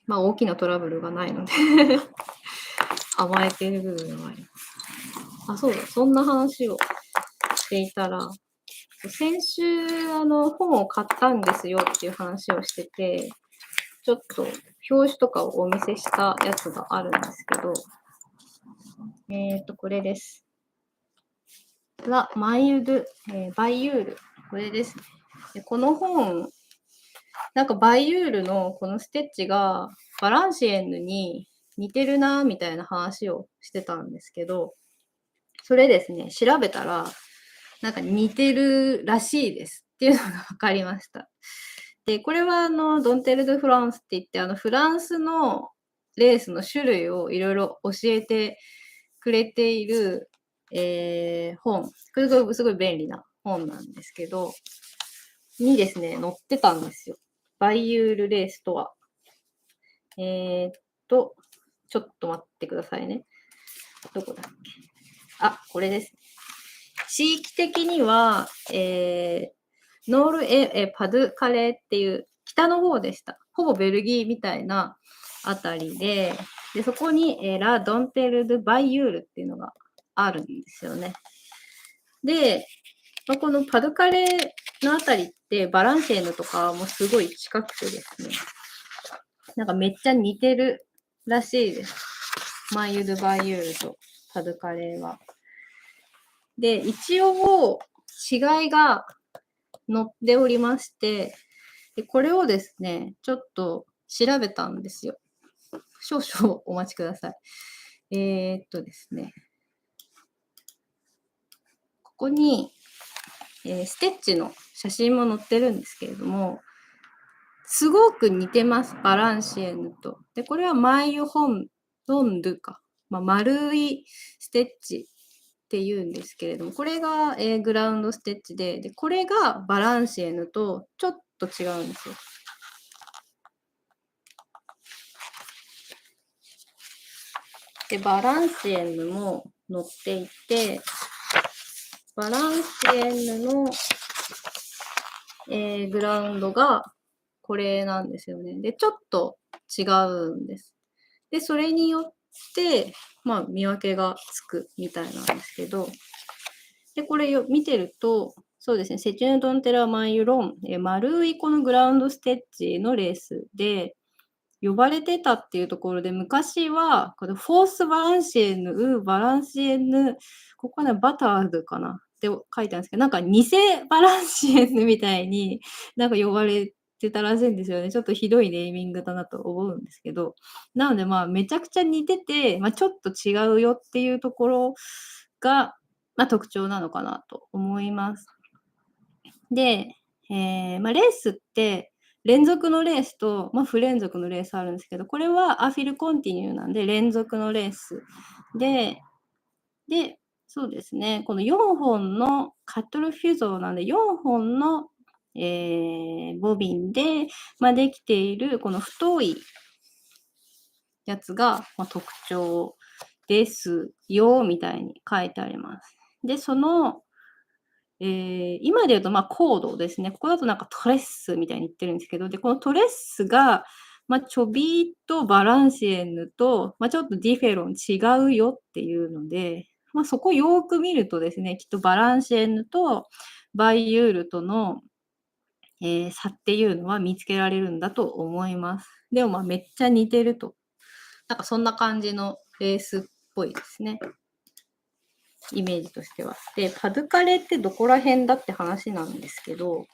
まあ大きなトラブルがないので甘えている部分はあります。あ、そうだ、そんな話をしていたら、先週、本を買ったんですよっていう話をしてて、ちょっと表紙とかをお見せしたやつがあるんですけど、これです。ラ・マイユド・バイユール。これですね。でこの本、なんかバイユールのこのステッチがバランシエンヌに似てるなみたいな話をしてたんですけど、それですね、調べたら、なんか似てるらしいですっていうのが分かりました。で、これはドンテル・ド・フランスって言って、フランスのレースの種類をいろいろ教えてくれている、本。これがすごい便利な本なんですけど、にですね、載ってたんですよ。バイユールレースとは。ちょっと待ってくださいね。どこだっけ。あ、これです。地域的には、ノールエ・パドゥカレーっていう北の方でした。ほぼベルギーみたいなあたりで、そこに、ラ・ドンテル・ドゥ・バイユールっていうのがあるんですよね。で、このパドゥカレーのあたりってバランシェーヌとかもすごい近くてですね、なんかめっちゃ似てるらしいです。マイユ・ドゥ・バイユールとパドゥカレーは。で、一応違いが載っておりまして、でこれをですね、ちょっと調べたんですよ。少々お待ちください。ですね、ここに、ステッチの写真も載ってるんですけれども、すごく似てます、バランシエンヌと。で、これはマイユホンドンドゥか。丸いステッチっていうんですけれども、これが、グラウンドステッチで、これがバランシエヌとちょっと違うんですよ。で、バランシエンヌも載っていて、バランシエンヌの、グラウンドがこれなんですよね。で、ちょっと違うんです。で、それによって、見分けがつくみたいなんですけど、で、これ見てると、そうですね、セチュードンテラマンユロン、丸いこのグラウンドステッチのレースで、呼ばれてたっていうところで、昔は、このフォースバランシエヌ、バランシエヌ、ここはね、バターズかなって書いてあるんですけど、なんか偽バランシエヌみたいになんか呼ばれてたらしいんですよね。ちょっとひどいネーミングだなと思うんですけど。なのでめちゃくちゃ似てて、ちょっと違うよっていうところが、特徴なのかなと思います。で、レースって連続のレースと、不連続のレースあるんですけど、これはアフィルコンティニューなんで連続のレースで、そうですね、この4本のカットルフュゾーなんで4本の、ボビンで、できているこの太いやつが、特徴ですよみたいに書いてあります。で、その今で言うと、コードですね。ここだとなんかトレッスみたいに言ってるんですけど、で、このトレッスが、チョビーとバランシエンヌと、ちょっとディフェロン違うよっていうので、そこよく見るとですね、きっとバランシエンヌとバイユールとの、差っていうのは見つけられるんだと思います。でもめっちゃ似てると。なんかそんな感じのレースっぽいですね。イメージとしては。で、パドゥカレってどこら辺だって話なんですけど、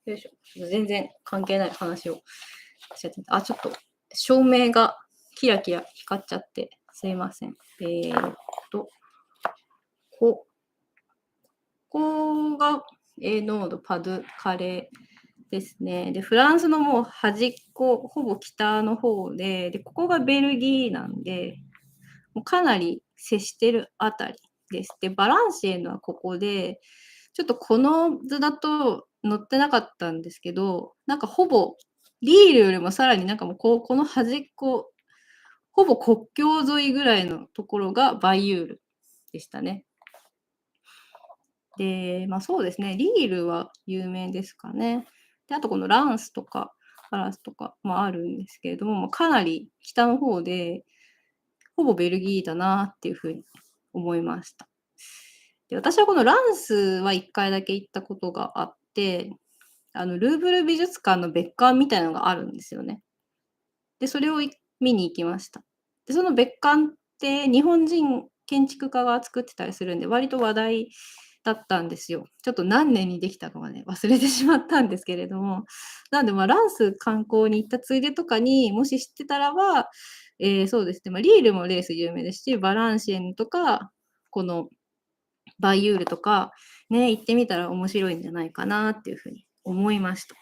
よいしょ。全然関係ない話をしちゃって。ちょっと照明がキラキラ光っちゃってすいません。ここが A ノードパドゥカレですね。で、フランスのもう端っこ、ほぼ北の方で、ここがベルギーなんで、もうかなり接してるあたりです。で、バランシエのはここで、ちょっとこの図だと載ってなかったんですけど、なんかほぼリールよりもさらになんかもうこの端っこ、ほぼ国境沿いぐらいのところがバイユールでしたね。で、そうですね、リールは有名ですかね。で、あとこのランスとかパラスとかもあるんですけれども、かなり北の方で、ほぼベルギーだなっていうふうに思いました。で、私はこのランスは1回だけ行ったことがあって、ルーブル美術館の別館みたいなのがあるんですよね。で、それを見に行きました。で、その別館って日本人建築家が作ってたりするんで、割と話題だったんですよ。ちょっと何年にできたかはね、忘れてしまったんですけれども。なんで、ランス観光に行ったついでとかに、もし知ってたらば、そうですね、リールもレース有名ですし、バランシエンとか、このバイユールとか、ね、行ってみたら面白いんじゃないかなっていうふうに思いました。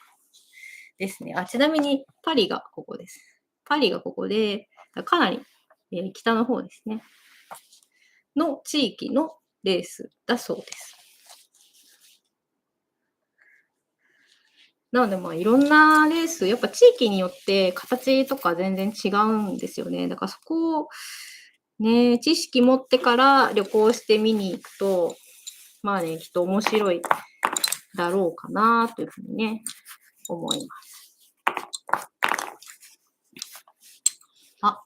ですね。ちなみにパリがここです。パリがここで、かなり、北の方ですね。の地域のレースだそうです。なのでいろんなレース、やっぱ地域によって形とか全然違うんですよね。だからそこをね、知識持ってから旅行して見に行くと、きっと面白いだろうかなというふうにね、思います。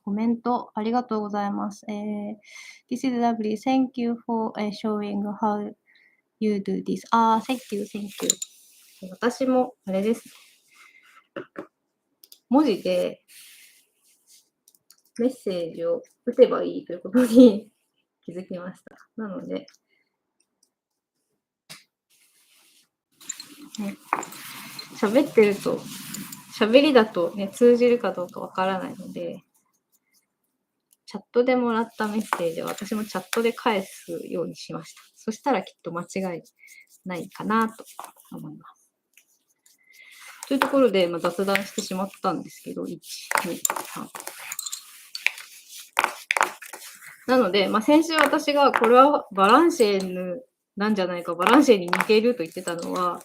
コメントありがとうございます。This is lovely. Thank you for showing how you do this. Thank you, thank you. 私もあれです。文字でメッセージを打てばいいということに気づきました。なので、ね、喋ってると、喋りだとね、通じるかどうかわからないので、チャットでもらったメッセージを私もチャットで返すようにしました。そしたらきっと間違いないかなと思います。というところで、雑談してしまったんですけど、1、2、3。なので、先週私がこれはバランシェンヌなんじゃないか、バランシェンに似ていると言ってたのは、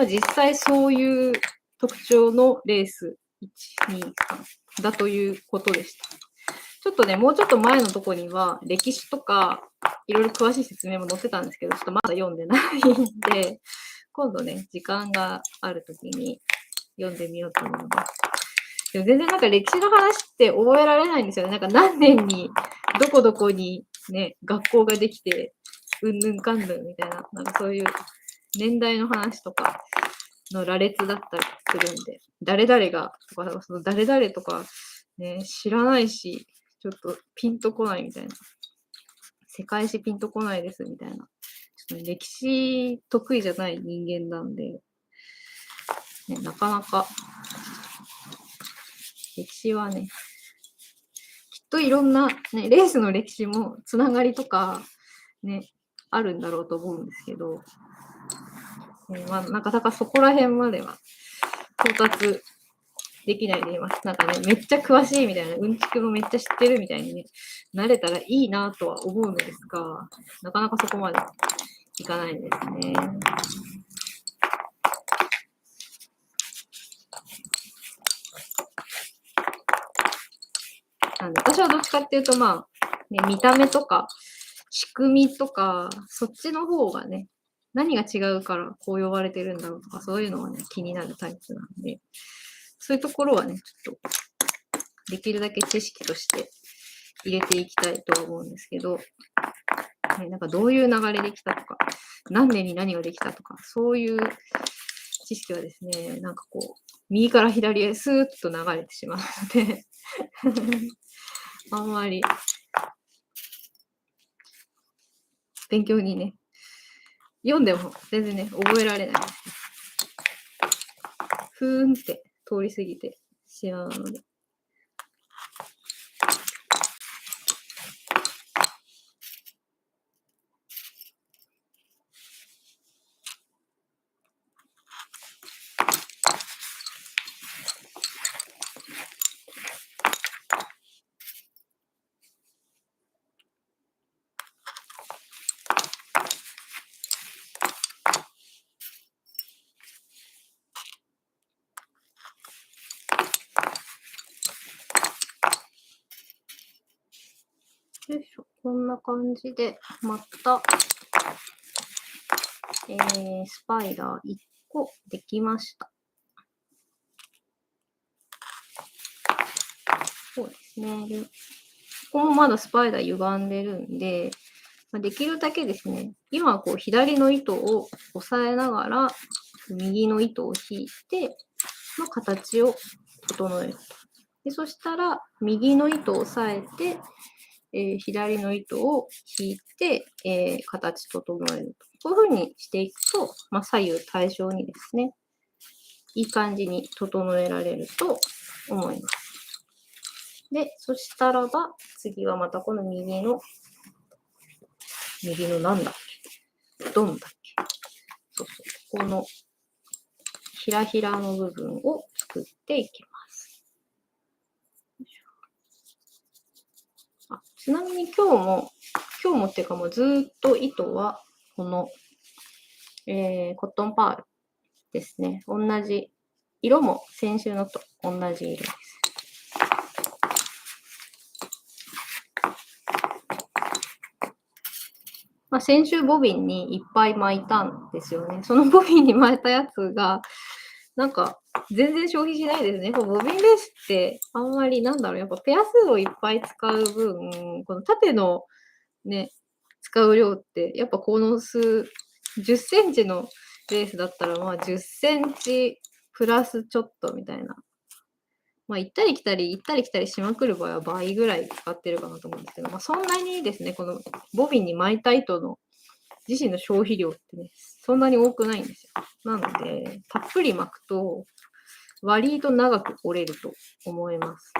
実際そういう特徴のレース、1、2、3だということでした。ちょっとね、もうちょっと前のとこには、歴史とか、いろいろ詳しい説明も載ってたんですけど、ちょっとまだ読んでないんで、今度ね、時間があるときに読んでみようと思います。でも全然なんか歴史の話って覚えられないんですよね。なんか何年に、どこどこにね、学校ができて、うんぬんかんぬんみたいな、なんかそういう年代の話とかの羅列だったりするんで、誰々がとか、その誰々とかね、知らないし、ちょっとピンとこないみたいな。世界史ピンとこないですみたいな。ちょっと歴史得意じゃない人間なんで、ね、なかなか、歴史はね、きっといろんな、ね、レースの歴史もつながりとか、ね、あるんだろうと思うんですけど、なかなかそこら辺までは到達できないでいます。なんかね、めっちゃ詳しいみたいな、うんちくもめっちゃ知ってるみたいにね、なれたらいいなとは思うのですが、なかなかそこまでいかないですね。なんで私はどっちかっていうと、見た目とか、仕組みとか、そっちの方がね、何が違うからこう呼ばれてるんだろうとか、そういうのはね、気になるタイプなんで、そういうところはね、ちょっと、できるだけ知識として入れていきたいとは思うんですけど、なんかどういう流れできたとか、何年に何ができたとか、そういう知識はですね、なんかこう、右から左へスーッと流れてしまうのであんまり勉強にね、読んでも全然ね、覚えられない。ふーんって通り過ぎてしまうので。よいしょ。こんな感じで、また、スパイダー1個できました。そうですね。でここもまだスパイダー歪んでるんで、できるだけですね、今はこう左の糸を押さえながら、右の糸を引いて、形を整えると。でそしたら、右の糸を押さえて、左の糸を引いて、形整えると。こういうふうにしていくと、左右対称にですね、いい感じに整えられると思います。で、そしたらば、次はまたこの右のなんだっけドンだっけそうそう。このひらひらの部分を作っていきます。ちなみに今日もっていうかもうずっと糸はこの、コットンパールですね。同じ色も先週のと同じ色です。先週ボビンにいっぱい巻いたんですよね。そのボビンに巻いたやつが、なんか全然消費しないですね。ボビンレースってあんまりやっぱペア数をいっぱい使う分、この縦のね、使う量って、やっぱこの10センチのレースだったら、10センチプラスちょっとみたいな。行ったり来たり、行ったり来たりしまくる場合は倍ぐらい使ってるかなと思うんですけど、そんなにですね、このボビンに巻いた糸の自身の消費量ってね、そんなに多くないんですよ。なので、たっぷり巻くと、割と長く折れると思います。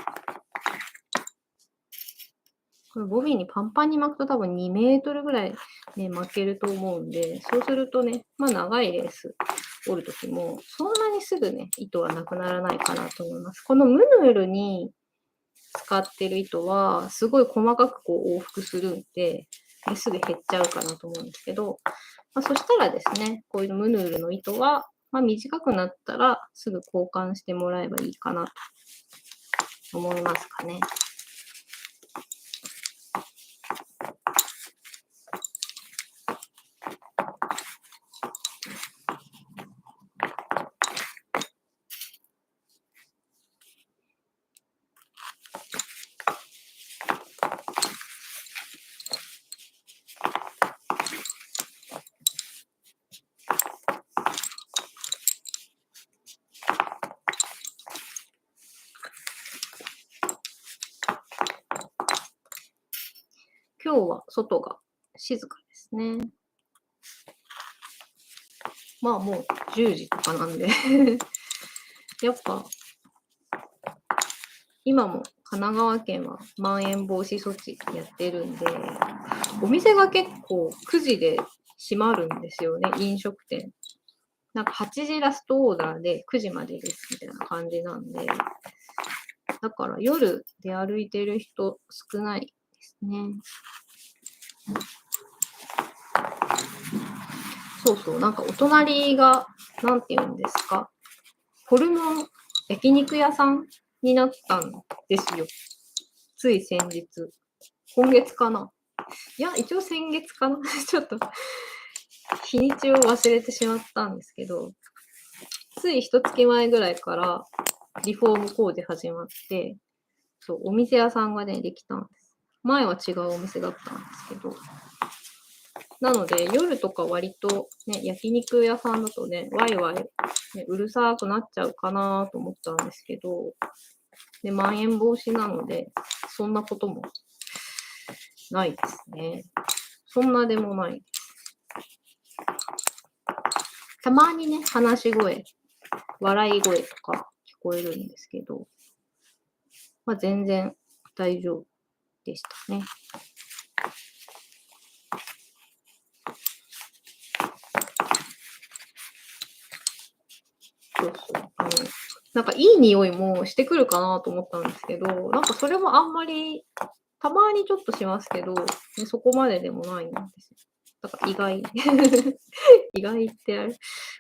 これボビンにパンパンに巻くと多分2メートルぐらいね、巻けると思うんで、そうするとね、長いレース折るときも、そんなにすぐね、糸はなくならないかなと思います。このムヌールに使ってる糸は、すごい細かくこう往復するんで、すぐ減っちゃうかなと思うんですけど、そしたらですね、こういうムヌールの糸は、短くなったらすぐ交換してもらえばいいかなと思いますかね。今日は外が静かですね。もう10時とかなんでやっぱ、今も神奈川県はまん延防止措置やってるんで、お店が結構9時で閉まるんですよね、飲食店。8時ラストオーダーで9時までですみたいな感じなんで、だから夜で歩いてる人少ないですね。そうそう、お隣が、なんて言うんですか、ホルモン焼肉屋さんになったんですよ。つい先日。今月かな。いや、一応先月かな。ちょっと、日にちを忘れてしまったんですけど、つい一月前ぐらいからリフォーム工事始まって、そう、お店屋さんがね、できたんです。前は違うお店だったんですけど、なので、夜とか割とね、焼肉屋さんだとね、ワイワイ、ね、うるさくなっちゃうかなと思ったんですけど、で、まん延防止なので、そんなこともないですね。そんなでもないです。たまにね、話し声、笑い声とか聞こえるんですけど、全然大丈夫でしたね。そうそう。いい匂いもしてくるかなと思ったんですけど、それもあんまり、たまにちょっとしますけど、そこまででもないんですよ。だから意外。意外ってある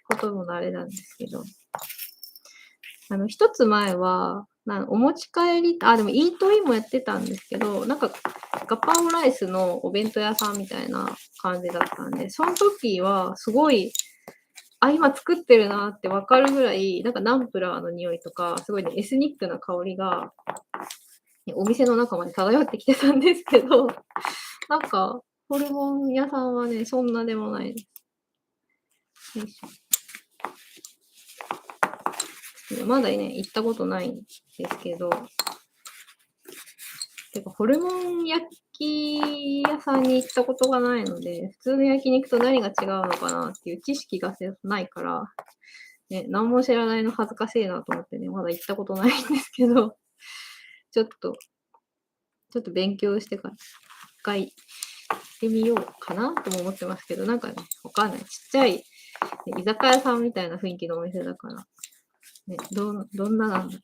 こともあれなんですけど。一つ前は、お持ち帰り、でもイートインもやってたんですけど、ガパオライスのお弁当屋さんみたいな感じだったんで、その時はすごい、今作ってるなってわかるぐらい、ナンプラーの匂いとか、すごいね、エスニックな香りが、お店の中まで漂ってきてたんですけど、ホルモン屋さんはね、そんなでもないです。よいしょ。まだね、行ったことないんですけど、ホルモン焼き屋さんに行ったことがないので、普通の焼肉と何が違うのかなっていう知識がないから、ね、何も知らないの恥ずかしいなと思ってね、まだ行ったことないんですけど、ちょっと勉強してから、一回行ってみようかなとも思ってますけど、わかんない。ちっちゃい居酒屋さんみたいな雰囲気のお店だから、ね、どんななんだ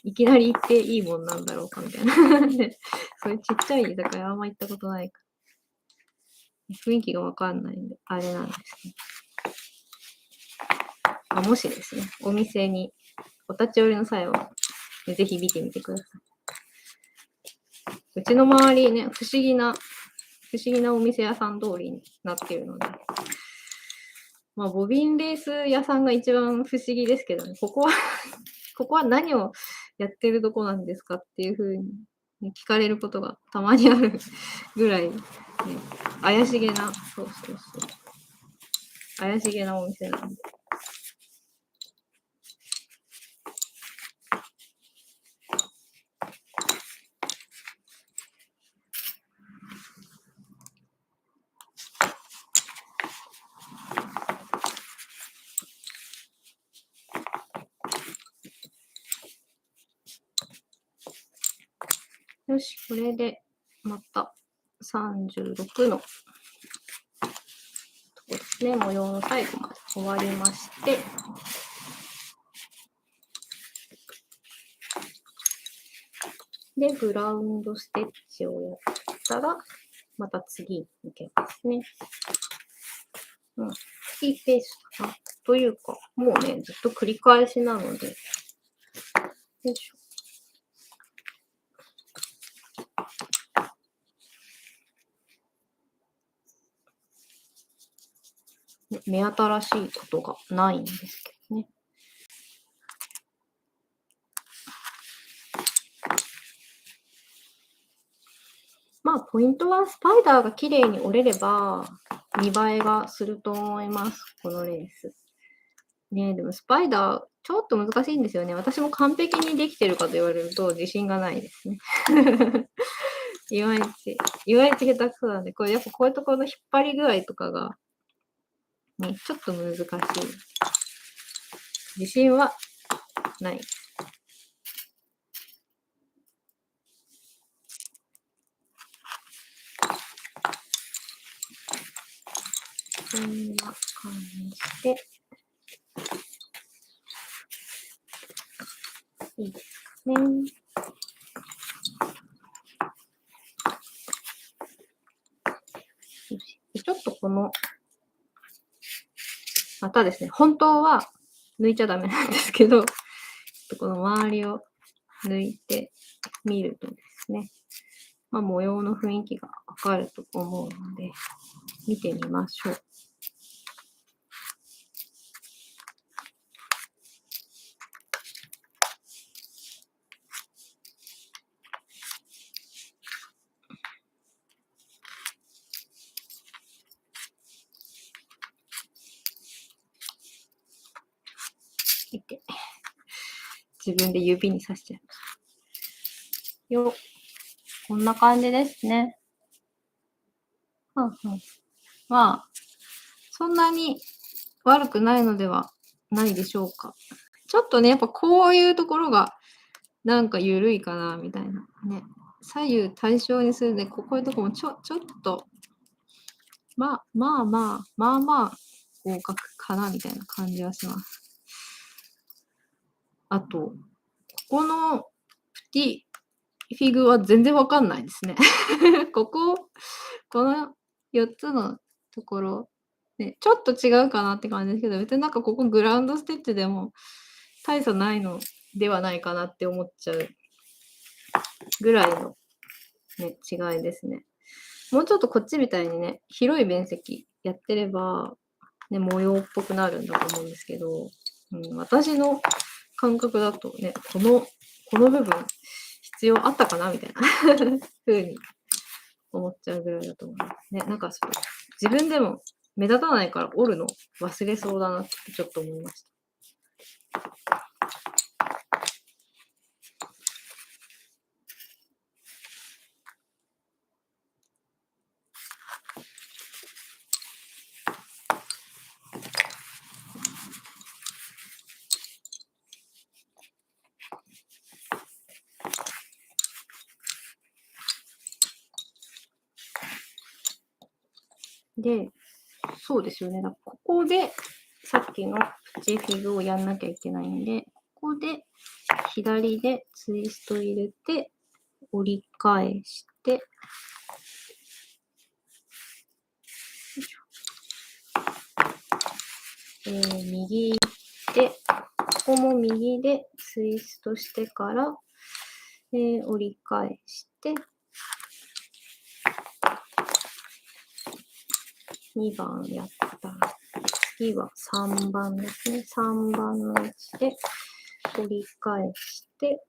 いきなり行っていいもんなんだろうかみたいな。そういうちっちゃい居酒屋あんま行ったことないから。雰囲気がわかんないんで、あれなんですね。もしですね、お店にお立ち寄りの際は、ぜひ見てみてください。うちの周りね、不思議なお店屋さん通りになっているので、ボビンレース屋さんが一番不思議ですけどね、ここは何をやってるとこなんですかっていう風に聞かれることがたまにあるぐらい、ね、怪しげな、怪しげなお店なんで。よし、これでまた36のとこですね、模様の最後まで終わりまして、で、グラウンドステッチをやったら、また次に行けますね。いいペースかな。というか、もうね、ずっと繰り返しなので、よいしょ。目新しいことがないんですけどね。まあ、ポイントはスパイダーが綺麗に折れれば、見栄えがすると思います、このレース。ね、でもスパイダー、ちょっと難しいんですよね。私も完璧にできてるかと言われると自信がないですね。いまいち下手くそなんで、これやっぱこういうところの引っ張り具合とかが、ね、ちょっと難しい。自信はない。こんな感じで、いいですかね。ちょっとこの、またですね、本当は抜いちゃダメなんですけど、この周りを抜いてみるとですね、まあ、模様の雰囲気がわかると思うので、見てみましょう。見て。自分で指に刺しちゃいます。よっ。こんな感じですね。まあ、そんなに悪くないのではないでしょうか。ちょっとね、やっぱこういうところがなんか緩いかな、みたいな。ね。左右対称にするんで、こういうとこもちょっと、まあ、合格かな、みたいな感じはします。あと、ここのプティフィグは全然わかんないですね。この4つのところ、ね、ちょっと違うかなって感じですけど、別になんかここグラウンドステッチでも大差ないのではないかなって思っちゃうぐらいの、ね、違いですね。もうちょっとこっちみたいにね、広い面積やってれば、ね、模様っぽくなるんだと思うんですけど、私の感覚だとね、この部分必要あったかなみたいな風に思っちゃうぐらいだと思いますね。なんか自分でも目立たないから折るの忘れそうだなってちょっと思いました。で、そうですよね。だからここでさっきのプチフィグをやんなきゃいけないんで、ここで左でツイスト入れて、折り返して、右で、ここも右でツイストしてから、折り返して、2番やったら、次は3番ですね。3番の位置で折り返して、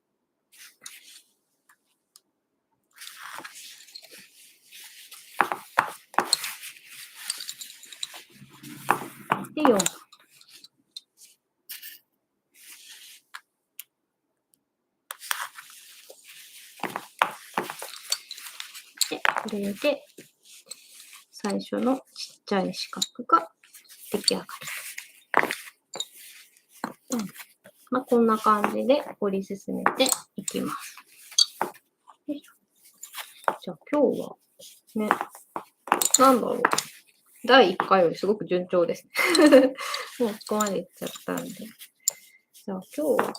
で、4番。で、これで、最初のちっちゃい四角が出来上がり。まあ、こんな感じで掘り進めていきます。じゃあ今日はね、なんだろう。第1回よりすごく順調ですね。もうここまでいっちゃったんで。じゃあ今日は、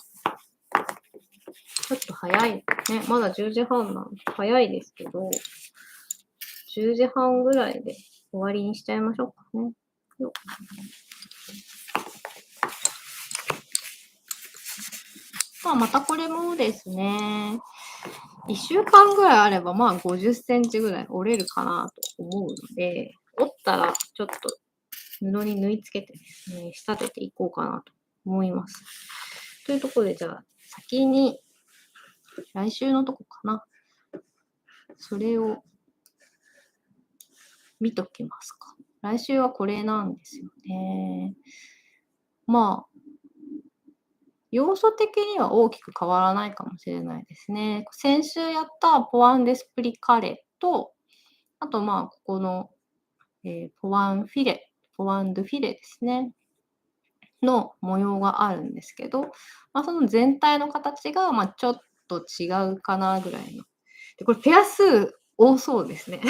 ちょっと早い。ね、まだ10時半なんで、早いですけど、10時半ぐらいで終わりにしちゃいましょうかね。またこれもですね、1週間ぐらいあれば、50センチぐらい折れるかなと思うので、折ったらちょっと布に縫い付けてですね、仕立てていこうかなと思います。というところで、じゃあ先に来週のとこかな。それを見ときますか。来週はこれなんですよね。要素的には大きく変わらないかもしれないですね。先週やったポワンデスプリカレと、あとここの、ポワンドゥフィレですね。の模様があるんですけど、その全体の形がちょっと違うかなぐらいの。で、これペア数多そうですね。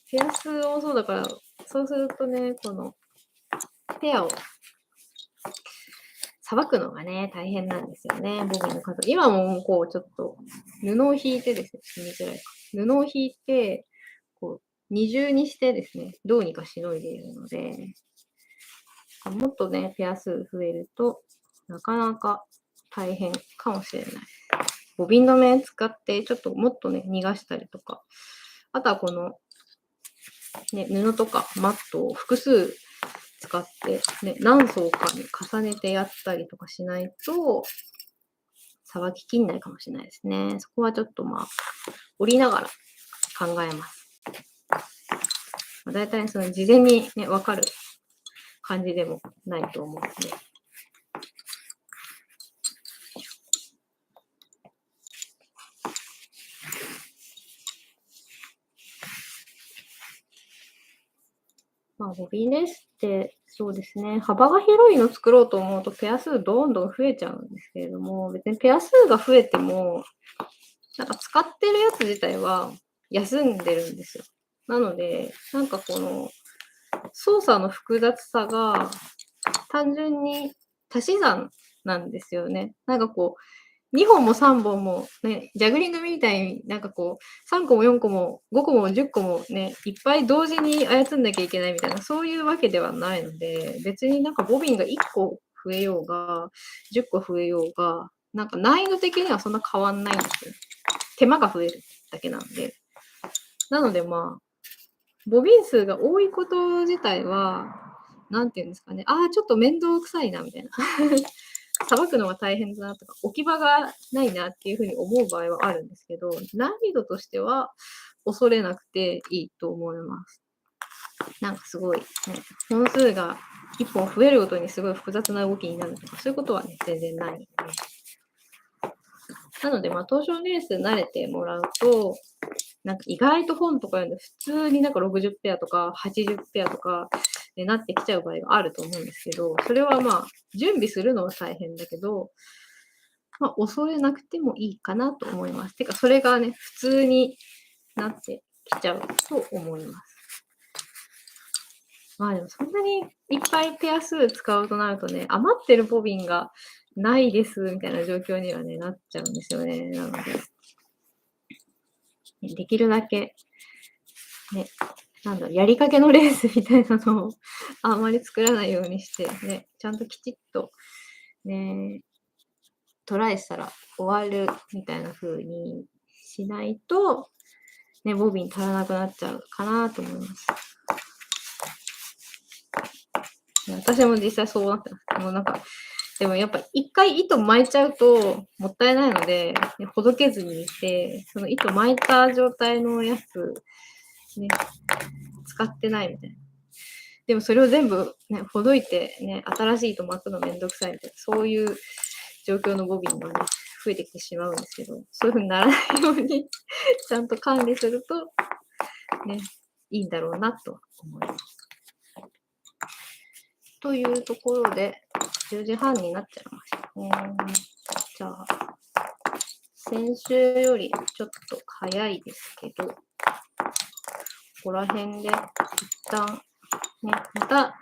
ペア数多そうだから、そうするとね、このペアをさばくのがね、大変なんですよね、ボビンの数。今もこうちょっと布を引いてですね、見づらいか。布を引いて、こう二重にしてですね、どうにかしのいでいるので、もっとね、ペア数増えるとなかなか大変かもしれない。ボビン止め使ってちょっともっとね、逃がしたりとか、あとはこの、ね、布とかマットを複数使って、ね、何層かに重ねてやったりとかしないと、さばききんないかもしれないですね。そこはちょっと折りながら考えます。だいたいその事前にね、わかる感じでもないと思うので。ボビンレースってそうですね、幅が広いの作ろうと思うとペア数どんどん増えちゃうんですけれども、別にペア数が増えても、なんか使ってるやつ自体は休んでるんですよ。なので、なんかこの操作の複雑さが単純に足し算なんですよね。なんかこう、2本も3本もね、ジャグリングみたいになんかこう、3個も4個も5個も10個もね、いっぱい同時に操んなきゃいけないみたいな、そういうわけではないので、別になんかボビンが1個増えようが、10個増えようが、なんか難易度的にはそんな変わんないんですよ。手間が増えるだけなんで。なのでボビン数が多いこと自体は、なんていうんですかね、ちょっと面倒くさいなみたいな。さばくのが大変だなとか、置き場がないなっていうふうに思う場合はあるんですけど、難易度としては恐れなくていいと思います。なんかすごい、ね、本数が1本増えるごとにすごい複雑な動きになるとか、そういうことはね、全然ないので。なので、当初レース慣れてもらうと、なんか意外と本とか読んで普通になんか60ペアとか80ペアとかなってきちゃう場合があると思うんですけど、それは準備するのは大変だけど、恐れなくてもいいかなと思います。てか、それがね、普通になってきちゃうと思います。でもそんなにいっぱいペア数使うとなるとね、余ってるボビンがないですみたいな状況にはね、なっちゃうんですよね。なので、できるだけ、ね、やりかけのレースみたいなのをあんまり作らないようにしてね、ちゃんときちっとね、トライしたら終わるみたいな風にしないと、ね、ボビン足らなくなっちゃうかなと思います。私も実際そうなってます。もうなんか、でもやっぱ一回糸巻いちゃうともったいないので、ほどけずにして、その糸巻いた状態のやつ、ね、使ってないみたいな。でもそれを全部ね、ほどいてね、新しい糸巻くのめんどくさいみたいな、そういう状況のボビンがね、増えてきてしまうんですけど、そういう風にならないようにちゃんと管理すると、ね、いいんだろうなと思います。というところで、10時半になっちゃいましたね。じゃあ、先週よりちょっと早いですけど、ここら辺で一旦ね、また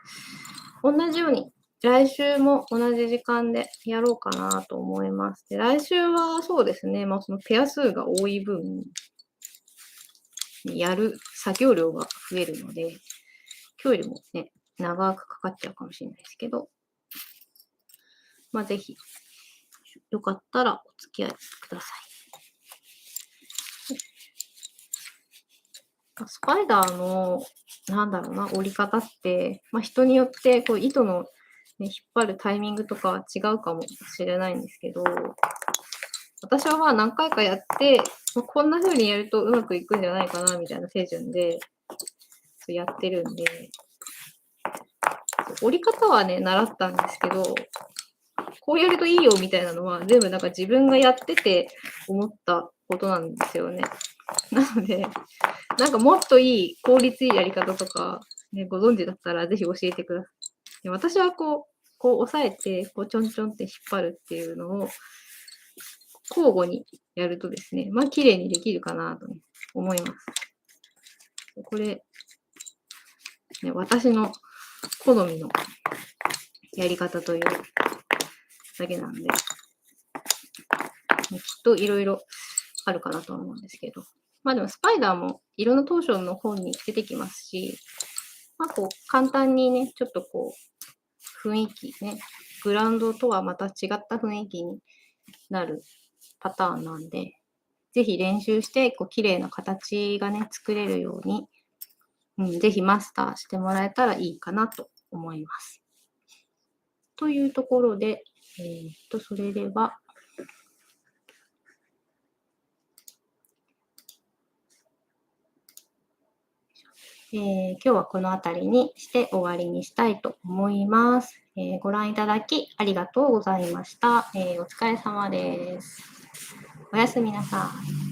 同じように来週も同じ時間でやろうかなと思います。で、来週はそうですね、そのペア数が多い分、やる作業量が増えるので、今日よりもね、長くかかっちゃうかもしれないですけど、ぜひ、よかったらお付き合いください。スパイダーの、折り方って、人によってこう糸の、ね、引っ張るタイミングとかは違うかもしれないんですけど、私は何回かやって、こんな風にやるとうまくいくんじゃないかなみたいな手順でやってるんで、折り方はね、習ったんですけど、こうやるといいよみたいなのは全部自分がやってて思ったことなんですよね。なので、もっといい、効率いいやり方とか、ね、ご存知だったらぜひ教えてください。で、私はこう押さえて、ちょんちょんって引っ張るっていうのを交互にやるとですね、綺麗にできるかなと、ね、思います。これ、ね、私の好みのやり方というだけなんで、ね、きっといろいろあるかなと思うんですけど。でもスパイダーもいろんな当初の本に出てきますし、簡単にね、ちょっと雰囲気ね、グラウンドとはまた違った雰囲気になるパターンなんで、ぜひ練習して、綺麗な形がね、作れるように、ぜひマスターしてもらえたらいいかなと思います。というところで、それでは、今日はこの辺りにして終わりにしたいと思います。ご覧いただきありがとうございました。お疲れ様です。おやすみなさい。